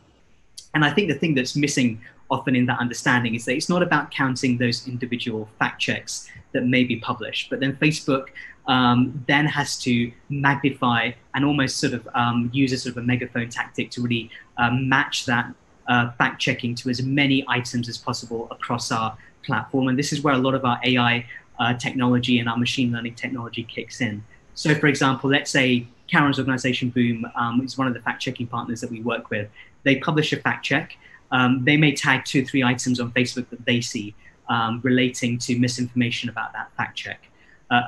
And I think the thing that's missing often in that understanding is that it's not about counting those individual fact checks that may be published, but then Facebook then has to magnify and almost sort of use a sort of a megaphone tactic to really match that fact checking to as many items as possible across our platform. And this is where a lot of our AI technology and our machine learning technology kicks in. So for example, let's say Karen's organization Boom is one of the fact checking partners that we work with. They publish a fact check. They may tag 2 or 3 items on Facebook that they see relating to misinformation about that fact check.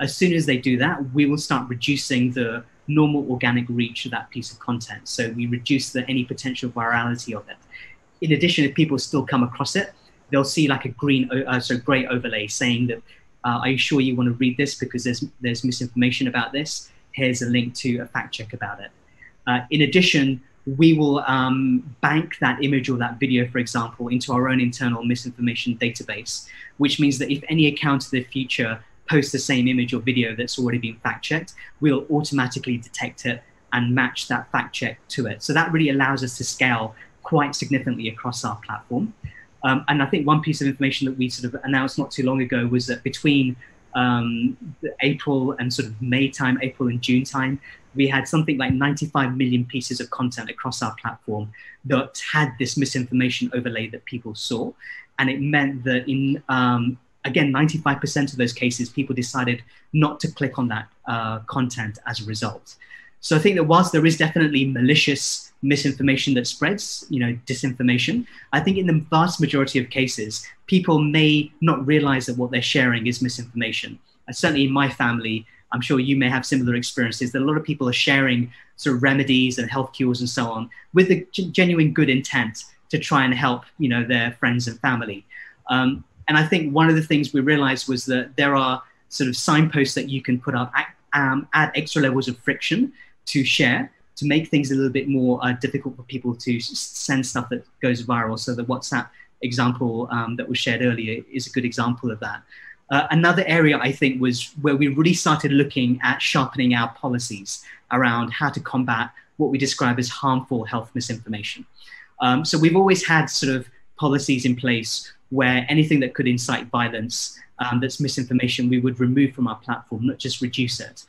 As soon as they do that, we will start reducing the normal organic reach of that piece of content. So we reduce any potential virality of it. In addition, if people still come across it, they'll see like a gray overlay saying that, are you sure you want to read this because there's misinformation about this? Here's a link to a fact check about it. In addition, we will bank that image or that video, for example, into our own internal misinformation database, which means that if any account in the future posts the same image or video that's already been fact checked, we'll automatically detect it and match that fact check to it. So that really allows us to scale quite significantly across our platform. And I think one piece of information that we sort of announced not too long ago was that between April and sort of May time, April and June time, we had something like 95 million pieces of content across our platform that had this misinformation overlay that people saw. And it meant that in, again, 95% of those cases, people decided not to click on that content as a result. So I think that whilst there is definitely malicious misinformation that spreads, disinformation, I think in the vast majority of cases, people may not realize that what they're sharing is misinformation. Certainly in my family, I'm sure you may have similar experiences, that a lot of people are sharing sort of remedies and health cures and so on with a genuine good intent to try and help, their friends and family. And I think one of the things we realized was that there are sort of signposts that you can put up, add extra levels of friction to share, to make things a little bit more difficult for people to send stuff that goes viral. So the WhatsApp example that was shared earlier is a good example of that. Another area, I think, was where we really started looking at sharpening our policies around how to combat what we describe as harmful health misinformation. So we've always had sort of policies in place where anything that could incite violence, that's misinformation, we would remove from our platform, not just reduce it.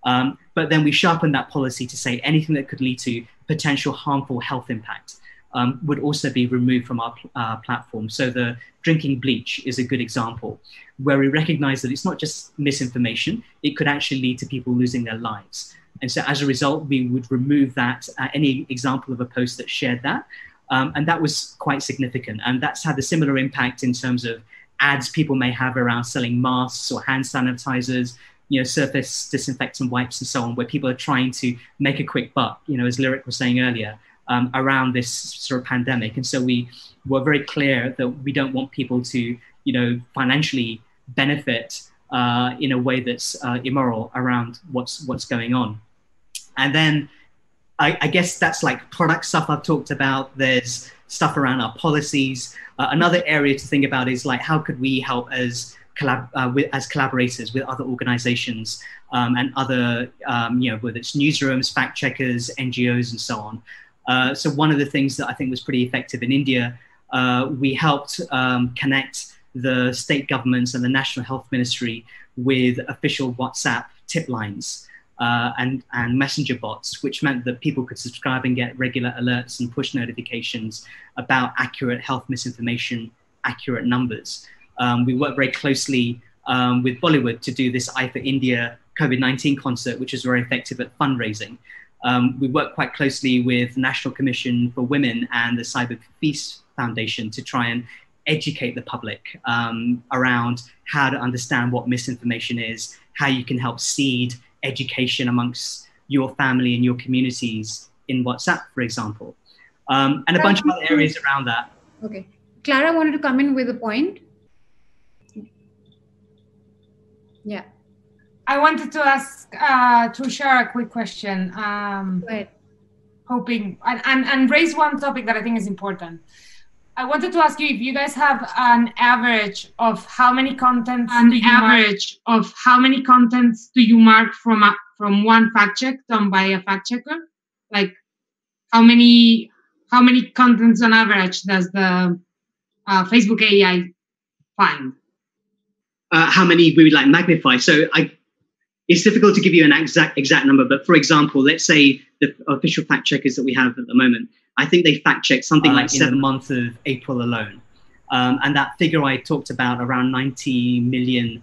But then we sharpened that policy to say anything that could lead to potential harmful health impact would also be removed from our platform. So the drinking bleach is a good example, where we recognize that it's not just misinformation, it could actually lead to people losing their lives. And so as a result, we would remove that, any example of a post that shared that. And that was quite significant. And that's had a similar impact in terms of ads people may have around selling masks or hand sanitizers, surface disinfectant wipes and so on, where people are trying to make a quick buck, as Lyric was saying earlier, around this sort of pandemic. And so we were very clear that we don't want people to, financially benefit in a way that's immoral around what's going on. And then I guess that's like product stuff I've talked about. There's stuff around our policies. Another area to think about is like, how could we help as collaborators with other organizations and other, whether it's newsrooms, fact checkers, NGOs, and so on. So one of the things that I think was pretty effective in India we helped connect the state governments and the National Health Ministry with official WhatsApp tip lines and messenger bots, which meant that people could subscribe and get regular alerts and push notifications about accurate health misinformation, accurate numbers. We worked very closely with Bollywood to do this I for India COVID-19 concert, which was very effective at fundraising. We worked quite closely with the National Commission for Women and the Cyber Peace Foundation to try and educate the public around how to understand what misinformation is, how you can help seed education amongst your family and your communities in WhatsApp, for example, and a bunch of other areas around that. Okay. Clara wanted to come in with a point. Yeah. I wanted to ask Tushar a quick question. Hoping and raise one topic that I think is important. I wanted to ask you if you guys have an average of how many contents do you mark from one fact check done by a fact checker? Like how many contents on average does the Facebook AI find? How many we would like magnify. So it's difficult to give you an exact number, but for example, let's say the official fact checkers that we have at the moment, I think they fact checked something like 7 months of April alone. And that figure I talked about, around 90 million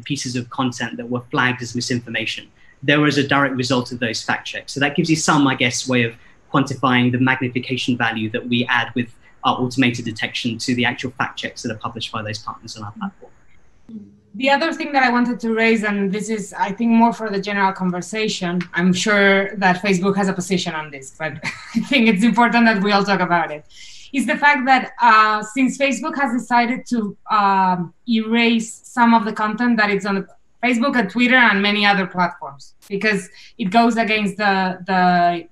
pieces of content that were flagged as misinformation. There was a direct result of those fact checks. So that gives you some, I guess, way of quantifying the magnification value that we add with our automated detection to the actual fact checks that are published by those partners on our platform. The other thing that I wanted to raise, and this is, I think, more for the general conversation, I'm sure that Facebook has a position on this, but I think it's important that we all talk about it, is the fact that since Facebook has decided to erase some of the content that is on Facebook and Twitter and many other platforms, because it goes against the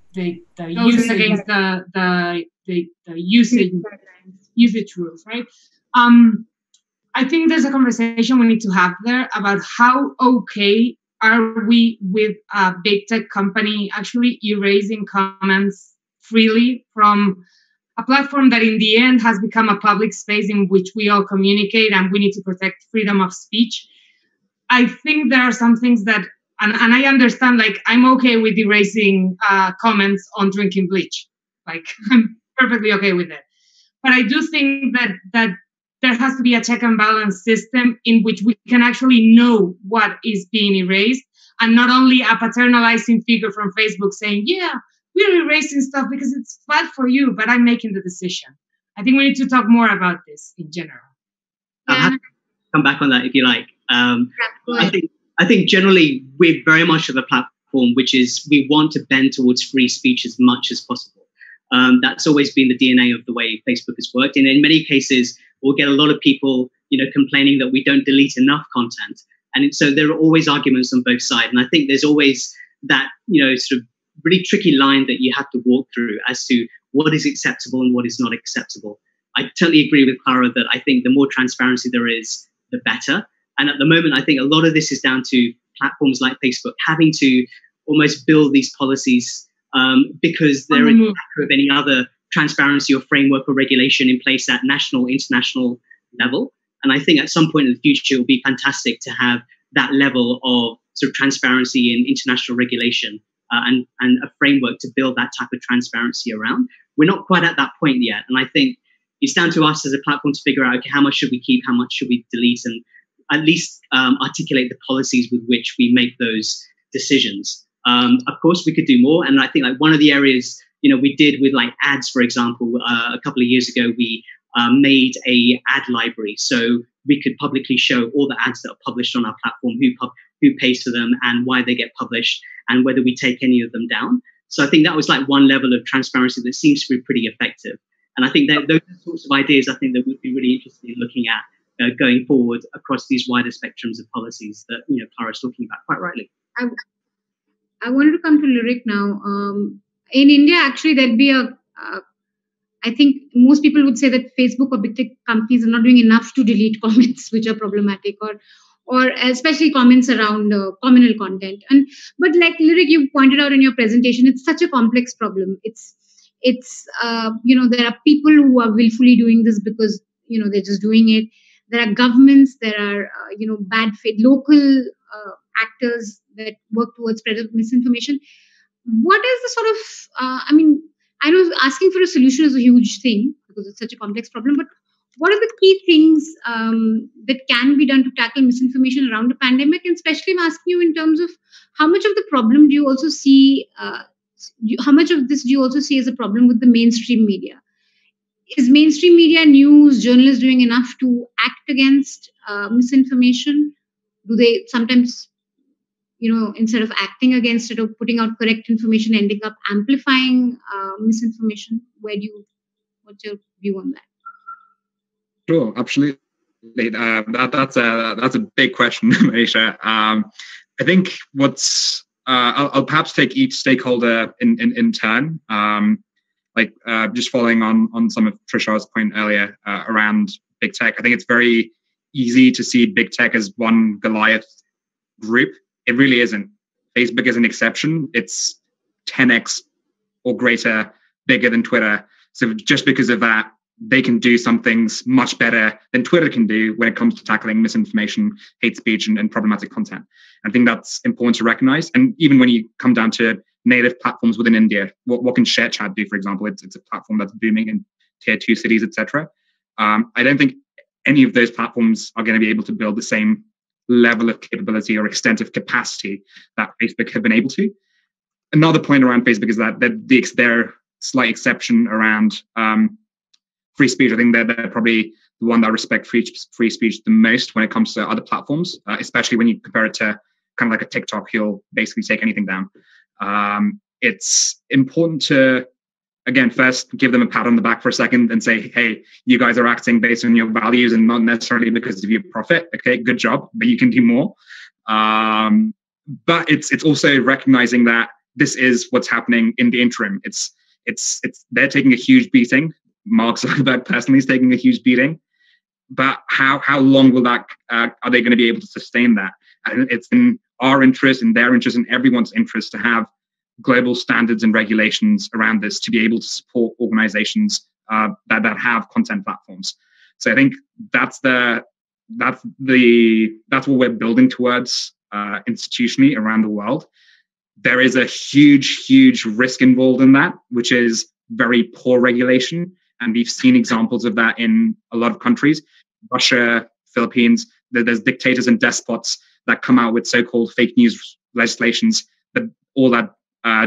usage rules, right? I think there's a conversation we need to have there about how okay are we with a big tech company actually erasing comments freely from a platform that in the end has become a public space in which we all communicate and we need to protect freedom of speech. I think there are some things that, and I understand, like, I'm okay with erasing comments on drinking bleach. Like, I'm perfectly okay with it. But I do think that there has to be a check and balance system in which we can actually know what is being erased, and not only a paternalizing figure from Facebook saying, yeah, we're erasing stuff because it's bad for you, but I'm making the decision. I think we need to talk more about this in general. Yeah. Come back on that if you like. I think generally we're very much of a platform which is, we want to bend towards free speech as much as possible. That's always been the DNA of the way Facebook has worked. And in many cases, we'll get a lot of people, complaining that we don't delete enough content. And so there are always arguments on both sides. And I think there's always that, sort of really tricky line that you have to walk through as to what is acceptable and what is not acceptable. I totally agree with Clara that I think the more transparency there is, the better. And at the moment, I think a lot of this is down to platforms like Facebook having to almost build these policies because there is a lack of any other transparency or framework or regulation in place at national, international level. And I think at some point in the future, it will be fantastic to have that level of sort of transparency and international regulation and a framework to build that type of transparency around. We're not quite at that point yet. And I think it's down to us as a platform to figure out, okay, how much should we keep, how much should we delete, and at least articulate the policies with which we make those decisions. Of course, we could do more. And I think like one of the areas, we did with like ads, for example, a couple of years ago, we made a ad library. So we could publicly show all the ads that are published on our platform, who pays for them and why they get published and whether we take any of them down. So I think that was like one level of transparency that seems to be pretty effective. And I think that those sorts of ideas, I think that would be really interesting in looking at going forward across these wider spectrums of policies that, Clara's talking about quite rightly. I wanted to come to Lyric now. In India, actually, there'd be I think most people would say that Facebook or big tech companies are not doing enough to delete comments which are problematic, or especially comments around communal content. But like Lyric, you pointed out in your presentation, it's such a complex problem. It's, there are people who are willfully doing this because, they're just doing it. There are governments, there are, bad faith, local actors that work towards spread of misinformation. What is the sort of, I know asking for a solution is a huge thing because it's such a complex problem, but what are the key things that can be done to tackle misinformation around the pandemic? And especially I'm asking you in terms of how much of the problem do you also see, how much of this do you also see as a problem with the mainstream media? Is mainstream media, news, journalists doing enough to act against misinformation? Do they sometimes, instead of acting against it or putting out correct information, ending up amplifying misinformation? What's your view on that? Sure, absolutely. That's a big question, Maisha. I think I'll perhaps take each stakeholder in turn. Just following on some of Trisha's point earlier around big tech. I think it's very easy to see big tech as one Goliath group. It really isn't. Facebook is an exception. It's 10x or greater bigger than Twitter. So just because of that, they can do some things much better than Twitter can do when it comes to tackling misinformation, hate speech, and problematic content. I think that's important to recognize. And even when you come down to native platforms within India, what can ShareChat do, for example? It's a platform that's booming in tier 2 cities, etc. I don't think any of those platforms are going to be able to build the same level of capability or extent of capacity that Facebook have been able to. Another point around Facebook is that their slight exception around free speech. I think they're probably the one that respect free speech the most when it comes to other platforms, especially when you compare it to kind of like a TikTok, he'll basically take anything down. It's important to, again, first give them a pat on the back for a second and say, hey, you guys are acting based on your values and not necessarily because of your profit. Okay, good job, but you can do more. But it's also recognizing that this is what's happening in the interim. They're taking a huge beating. Mark Zuckerberg personally is taking a huge beating, but how long will that? Are they going to be able to sustain that? And it's in our interest, in their interest, in everyone's interest to have global standards and regulations around this to be able to support organizations that have content platforms. So I think that's what we're building towards institutionally around the world. There is a huge risk involved in that, which is very poor regulation. And we've seen examples of that in a lot of countries, Russia, Philippines. There's dictators and despots that come out with so-called fake news legislations that all that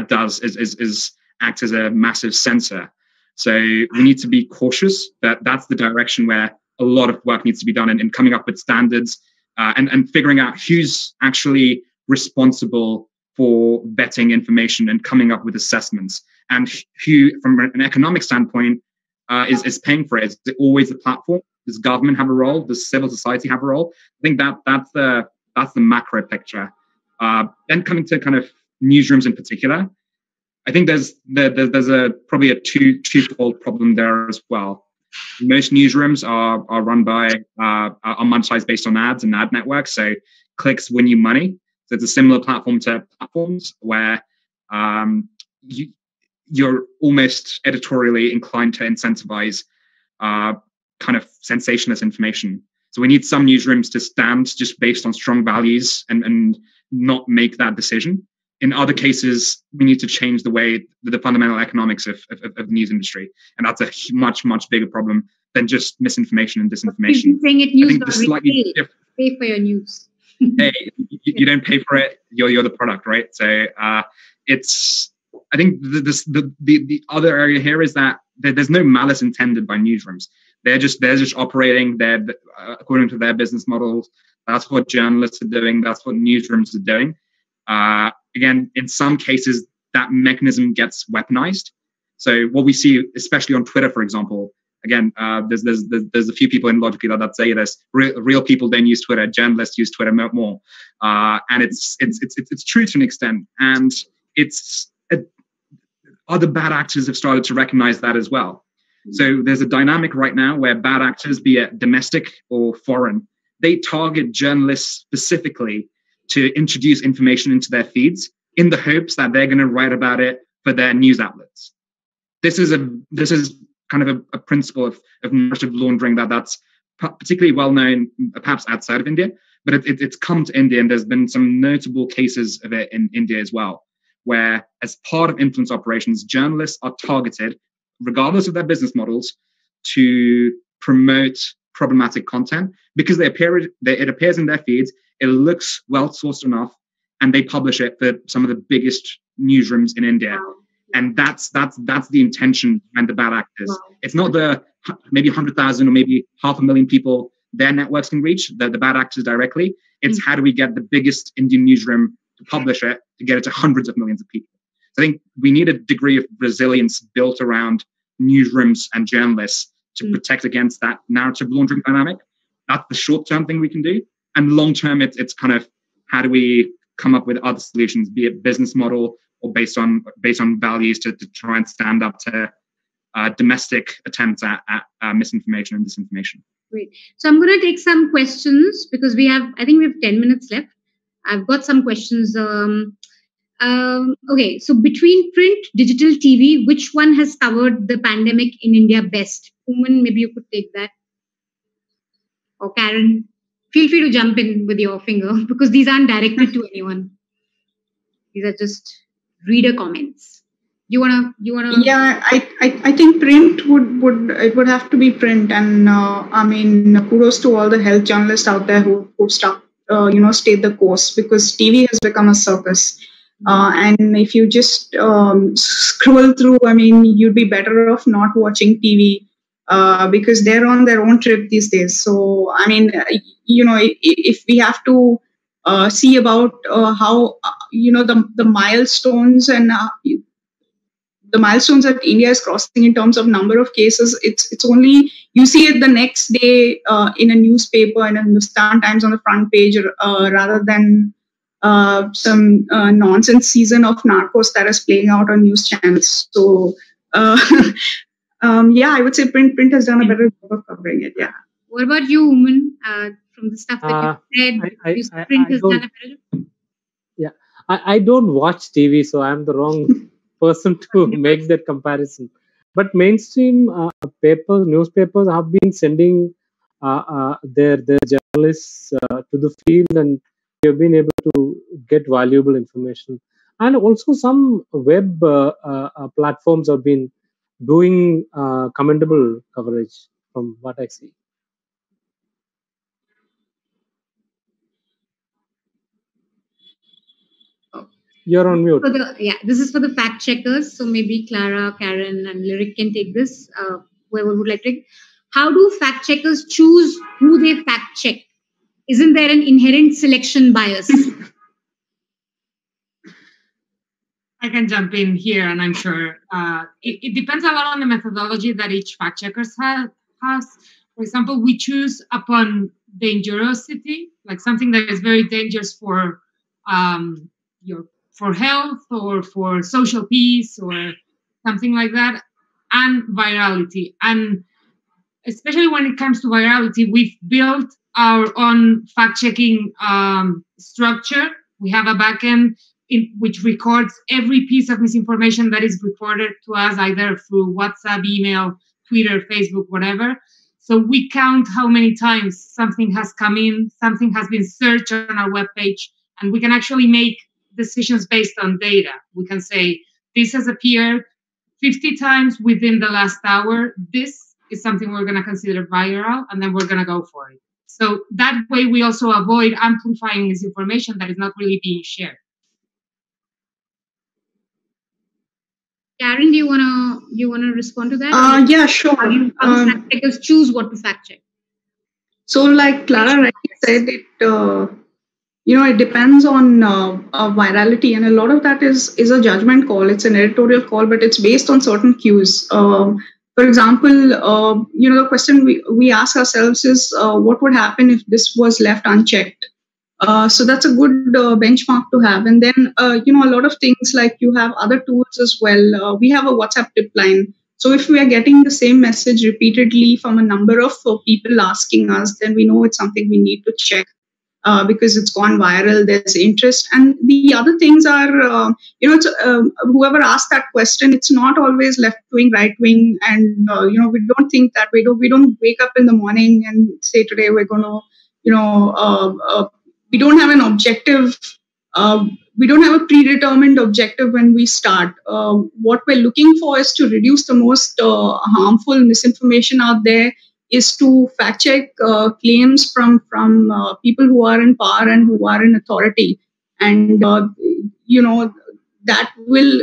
does is act as a massive censor. So we need to be cautious that that's the direction where a lot of work needs to be done in coming up with standards and figuring out who's actually responsible for vetting information and coming up with assessments, and who, from an economic standpoint, is paying for it. Is it always the platform? Does government have a role? Does civil society have a role? I think that's the macro picture. Then coming to kind of newsrooms in particular, I think there's probably a twofold problem there as well. Most newsrooms are run by are monetized based on ads and ad networks, so clicks win you money. So it's a similar platform to platforms where you're almost editorially inclined to incentivize kind of sensationalist information. So we need some newsrooms to stand just based on strong values and not make that decision. In other cases, we need to change the fundamental economics of the news industry. And that's a much bigger problem than just misinformation and disinformation. Saying it news pay for your news. Hey, you don't pay for it. You're the product, right? So I think the other area here is that there's no malice intended by newsrooms. They're just operating according to their business models. That's what journalists are doing. That's what newsrooms are doing. Again, in some cases, that mechanism gets weaponized. So what we see, especially on Twitter, for example, again, there's a few people in logically that say this. Real people don't use Twitter. Journalists use Twitter more, and it's true to an extent. And other bad actors have started to recognize that as well. So there's a dynamic right now where bad actors, be it domestic or foreign, they target journalists specifically to introduce information into their feeds in the hopes that they're going to write about it for their news outlets. this is kind of a principle of narrative laundering that's particularly well known, perhaps outside of India, but it's come to India, and there's been some notable cases of it in India as well, where as part of influence operations, journalists are targeted, regardless of their business models, to promote problematic content because it appears in their feeds, it looks well sourced enough, and they publish it for some of the biggest newsrooms in India. And that's the intention behind the bad actors. Wow. It's not the maybe 100,000 or maybe 500,000 people their networks can reach, the bad actors directly. It's how do we get the biggest Indian newsroom to publish it, to get it to hundreds of millions of people. So I think we need a degree of resilience built around newsrooms and journalists to protect against that narrative laundering dynamic. That's the short-term thing we can do. And long-term, it's kind of how do we come up with other solutions, be it business model or based on values to try and stand up to domestic attempts at misinformation and disinformation. Great. So I'm going to take some questions because I think we have 10 minutes left. I've got some questions. Okay, so between print, digital, TV, which one has covered the pandemic in India best? Uman, maybe you could take that. Or Karen, feel free to jump in with your finger because these aren't directed to anyone. These are just reader comments. You wanna? Yeah, I think print would have to be print, and I mean, kudos to all the health journalists out there who stayed the course, because TV has become a circus. And if you just scroll through, I mean, you'd be better off not watching TV because they're on their own trip these days. So, I mean, if we have to see about how, the milestones and the milestones that India is crossing in terms of number of cases, it's only, you see it the next day in a newspaper and in the Star Times on the front page rather than some nonsense season of Narcos that is playing out on news channels. So, I would say print has done a better job of covering it. Yeah. What about you, Uman? From the stuff that you read, print has done a better job? Yeah, I don't watch TV, so I'm the wrong person to make that comparison. But mainstream newspapers have been sending their journalists to the field, and we have been able to get valuable information. And also some web platforms have been doing commendable coverage from what I see. You're on mute. This is for the fact checkers. So maybe Clara, Karen, and Lyric can take this. Whoever would like to. How do fact checkers choose who they fact check? Isn't there an inherent selection bias? I can jump in here, and I'm sure it depends a lot on the methodology that each fact checker has. For example, we choose upon dangerosity, like something that is very dangerous for for health or for social peace or something like that, and virality. And especially when it comes to virality, we've built our own fact-checking structure. We have a backend which records every piece of misinformation that is reported to us, either through WhatsApp, email, Twitter, Facebook, whatever. So we count how many times something has come in, something has been searched on our webpage, and we can actually make decisions based on data. We can say, this has appeared 50 times within the last hour. This is something we're going to consider viral, and then we're going to go for it. So that way we also avoid amplifying misinformation that is not really being shared. Karen, do you wanna respond to that? Yeah, sure. How do fact checkers choose what to fact check? So, like Clara rightly said, it depends on virality, and a lot of that is a judgment call. It's an editorial call, but it's based on certain cues. For example, the question we ask ourselves is, what would happen if this was left unchecked? So that's a good benchmark to have. And then, a lot of things like you have other tools as well. We have a WhatsApp tip line. So if we are getting the same message repeatedly from a number of people asking us, then we know it's something we need to check. because it's gone viral. There's interest, and the other things are, whoever asked that question, it's not always left wing, right wing, and we don't think that way. We don't wake up in the morning and say today we're going to, we don't have an objective. We don't have a predetermined objective when we start. What we're looking for is to reduce the most harmful misinformation out there, is to fact check claims from people who are in power and who are in authority. And, that will,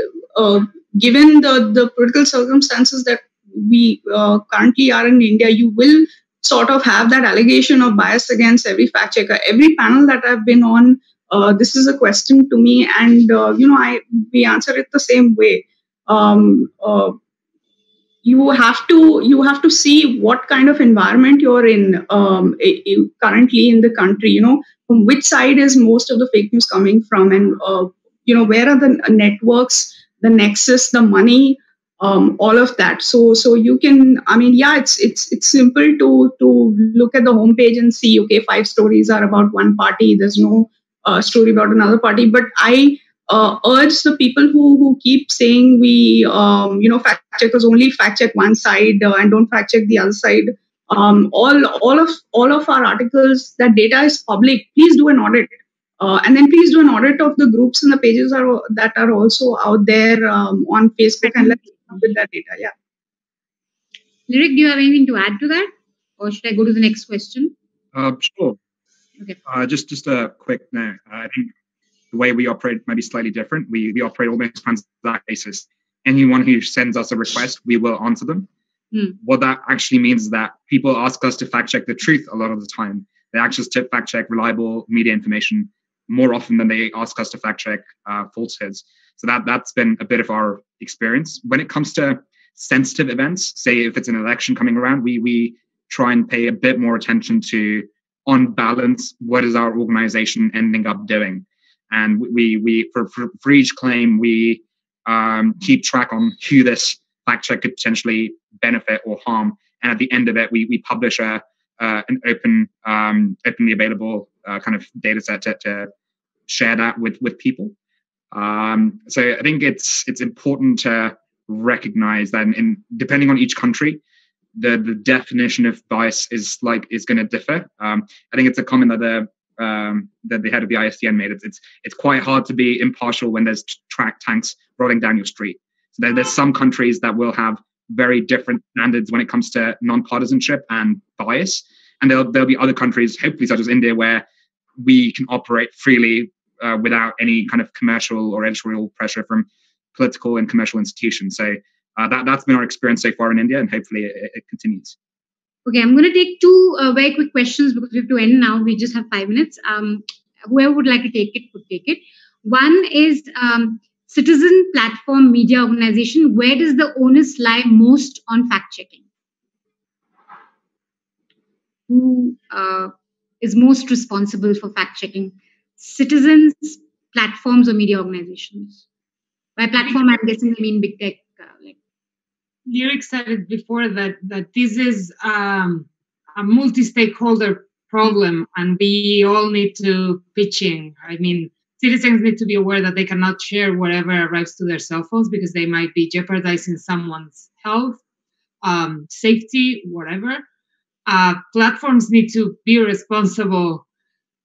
given the political circumstances that we currently are in India, you will sort of have that allegation of bias against every fact checker. Every panel that I've been on, this is a question to me, and we answer it the same way. You have to see what kind of environment you're in currently in the country. From which side is most of the fake news coming from, and where are the networks, the nexus, the money, all of that. So you can, it's simple to look at the homepage and see, okay, 5 stories are about one party. There's no story about another party. But I urge the people who keep saying fact checkers only fact check one side and don't fact check the other side. All of our articles, that data is public. Please do an audit. And then please do an audit of the groups and the pages that are also out there on Facebook, and let's start with that data. Yeah. Lyric, do you have anything to add to that? Or should I go to the next question? Sure. Okay. Just a quick note. I think the way we operate might be slightly different. We operate almost on a basis. Anyone who sends us a request, we will answer them. What that actually means is that people ask us to fact check the truth a lot of the time. They ask us to fact check reliable media information more often than they ask us to fact check falsehoods. So that's been a bit of our experience. When it comes to sensitive events, say if it's an election coming around, we try and pay a bit more attention to, on balance, what is our organization ending up doing? And we for each claim, we keep track on who this fact check could potentially benefit or harm. And at the end of it, we publish an openly available kind of data set to share that with people. So I think it's important to recognize that depending on each country, the definition of bias is going to differ. I think it's a comment that the head of the ISDN made. It's quite hard to be impartial when there's track tanks rolling down your street. So there's some countries that will have very different standards when it comes to non-partisanship and bias, and there'll be other countries, hopefully such as India, where we can operate freely without any kind of commercial or editorial pressure from political and commercial institutions. So that's been our experience so far in India, and hopefully it continues. Okay, I'm going to take 2 very quick questions because we have to end now. We just have 5 minutes. Whoever would like to take it could take it. One is citizen platform media organization. Where does the onus lie most on fact checking? Who is most responsible for fact checking? Citizens, platforms, or media organizations? By platform, I'm guessing they mean big tech. Lyric said it before that this is a multi-stakeholder problem, and we all need to pitch in. I mean, citizens need to be aware that they cannot share whatever arrives to their cell phones because they might be jeopardizing someone's health, safety, whatever. Platforms need to be responsible.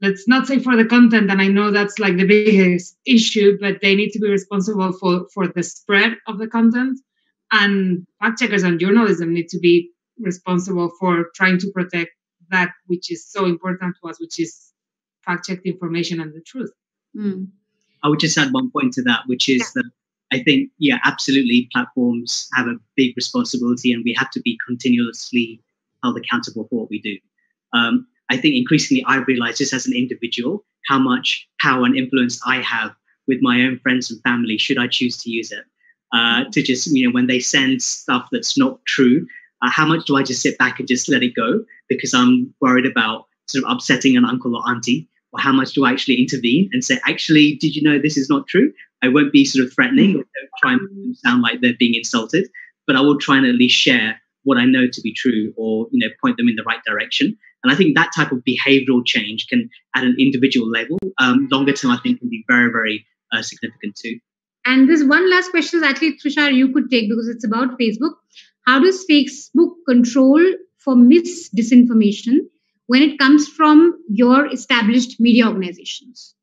Let's not say for the content, and I know that's like the biggest issue, but they need to be responsible for the spread of the content. And fact checkers and journalism need to be responsible for trying to protect that which is so important to us, which is fact-checked information and the truth. I would just add one point to that, which is that I think, absolutely, platforms have a big responsibility, and we have to be continuously held accountable for what we do. I think increasingly I've realized just as an individual how much power and influence I have with my own friends and family should I choose to use it. To just, when they send stuff that's not true, how much do I just sit back and just let it go because I'm worried about sort of upsetting an uncle or auntie? Or how much do I actually intervene and say, actually, did you know this is not true? I won't be sort of threatening or try and sound like they're being insulted, but I will try and at least share what I know to be true or, point them in the right direction. And I think that type of behavioral change can, at an individual level, longer term, I think can be very, very significant too. And there's one last question, actually, Trishar, you could take because it's about Facebook. How does Facebook control for disinformation when it comes from your established media organizations?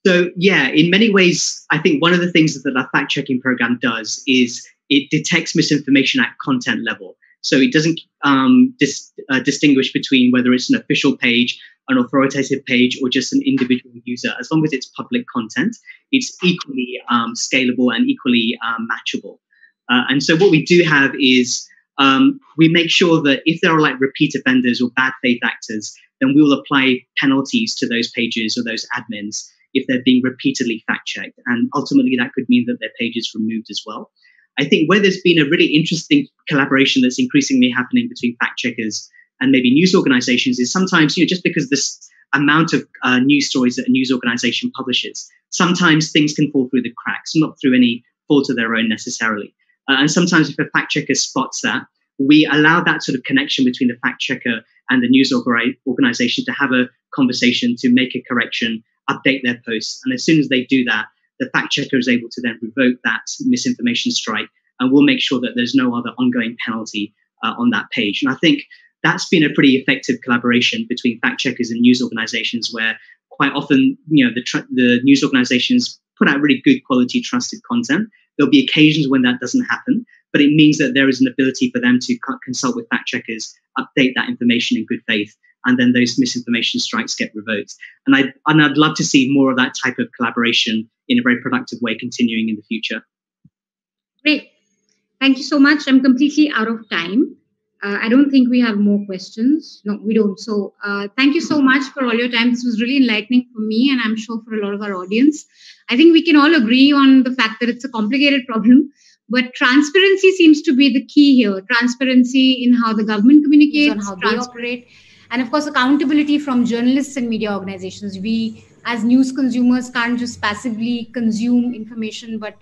So, yeah, in many ways, I think one of the things that our fact-checking program does is it detects misinformation at content level. So it doesn't distinguish between whether it's an official page, an authoritative page, or just an individual user. As long as it's public content, it's equally scalable and equally matchable. And so what we do have is we make sure that if there are like repeat offenders or bad faith actors, then we will apply penalties to those pages or those admins if they're being repeatedly fact-checked. And ultimately, that could mean that their page is removed as well. I think where there's been a really interesting collaboration that's increasingly happening between fact-checkers and maybe news organizations is sometimes, just because this amount of news stories that a news organization publishes, sometimes things can fall through the cracks, not through any fault of their own necessarily. And sometimes if a fact-checker spots that, we allow that sort of connection between the fact-checker and the news organization to have a conversation, to make a correction, update their posts. And as soon as they do that, the fact-checker is able to then revoke that misinformation strike, and we'll make sure that there's no other ongoing penalty on that page. And I think that's been a pretty effective collaboration between fact-checkers and news organizations, where quite often, the news organizations put out really good quality, trusted content. There'll be occasions when that doesn't happen, but it means that there is an ability for them to consult with fact-checkers, update that information in good faith, and then those misinformation strikes get revoked. And I'd love to see more of that type of collaboration in a very productive way continuing in the future. Great. Thank you so much. I'm completely out of time. I don't think we have more questions. No, we don't. So thank you so much for all your time. This was really enlightening for me, and I'm sure for a lot of our audience. I think we can all agree on the fact that it's a complicated problem, but transparency seems to be the key here. Transparency in how the government communicates, on how they operate. And of course, accountability from journalists and media organizations. We, as news consumers, can't just passively consume information, but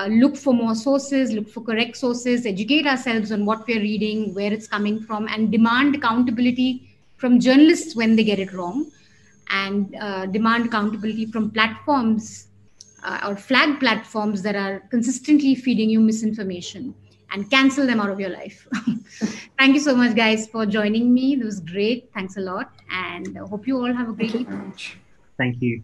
look for more sources, look for correct sources, educate ourselves on what we're reading, where it's coming from, and demand accountability from journalists when they get it wrong, and demand accountability from platforms or flag platforms that are consistently feeding you misinformation, and cancel them out of your life. Thank you so much, guys, for joining me. It was great. Thanks a lot. And I hope you all have a great evening. Thank you.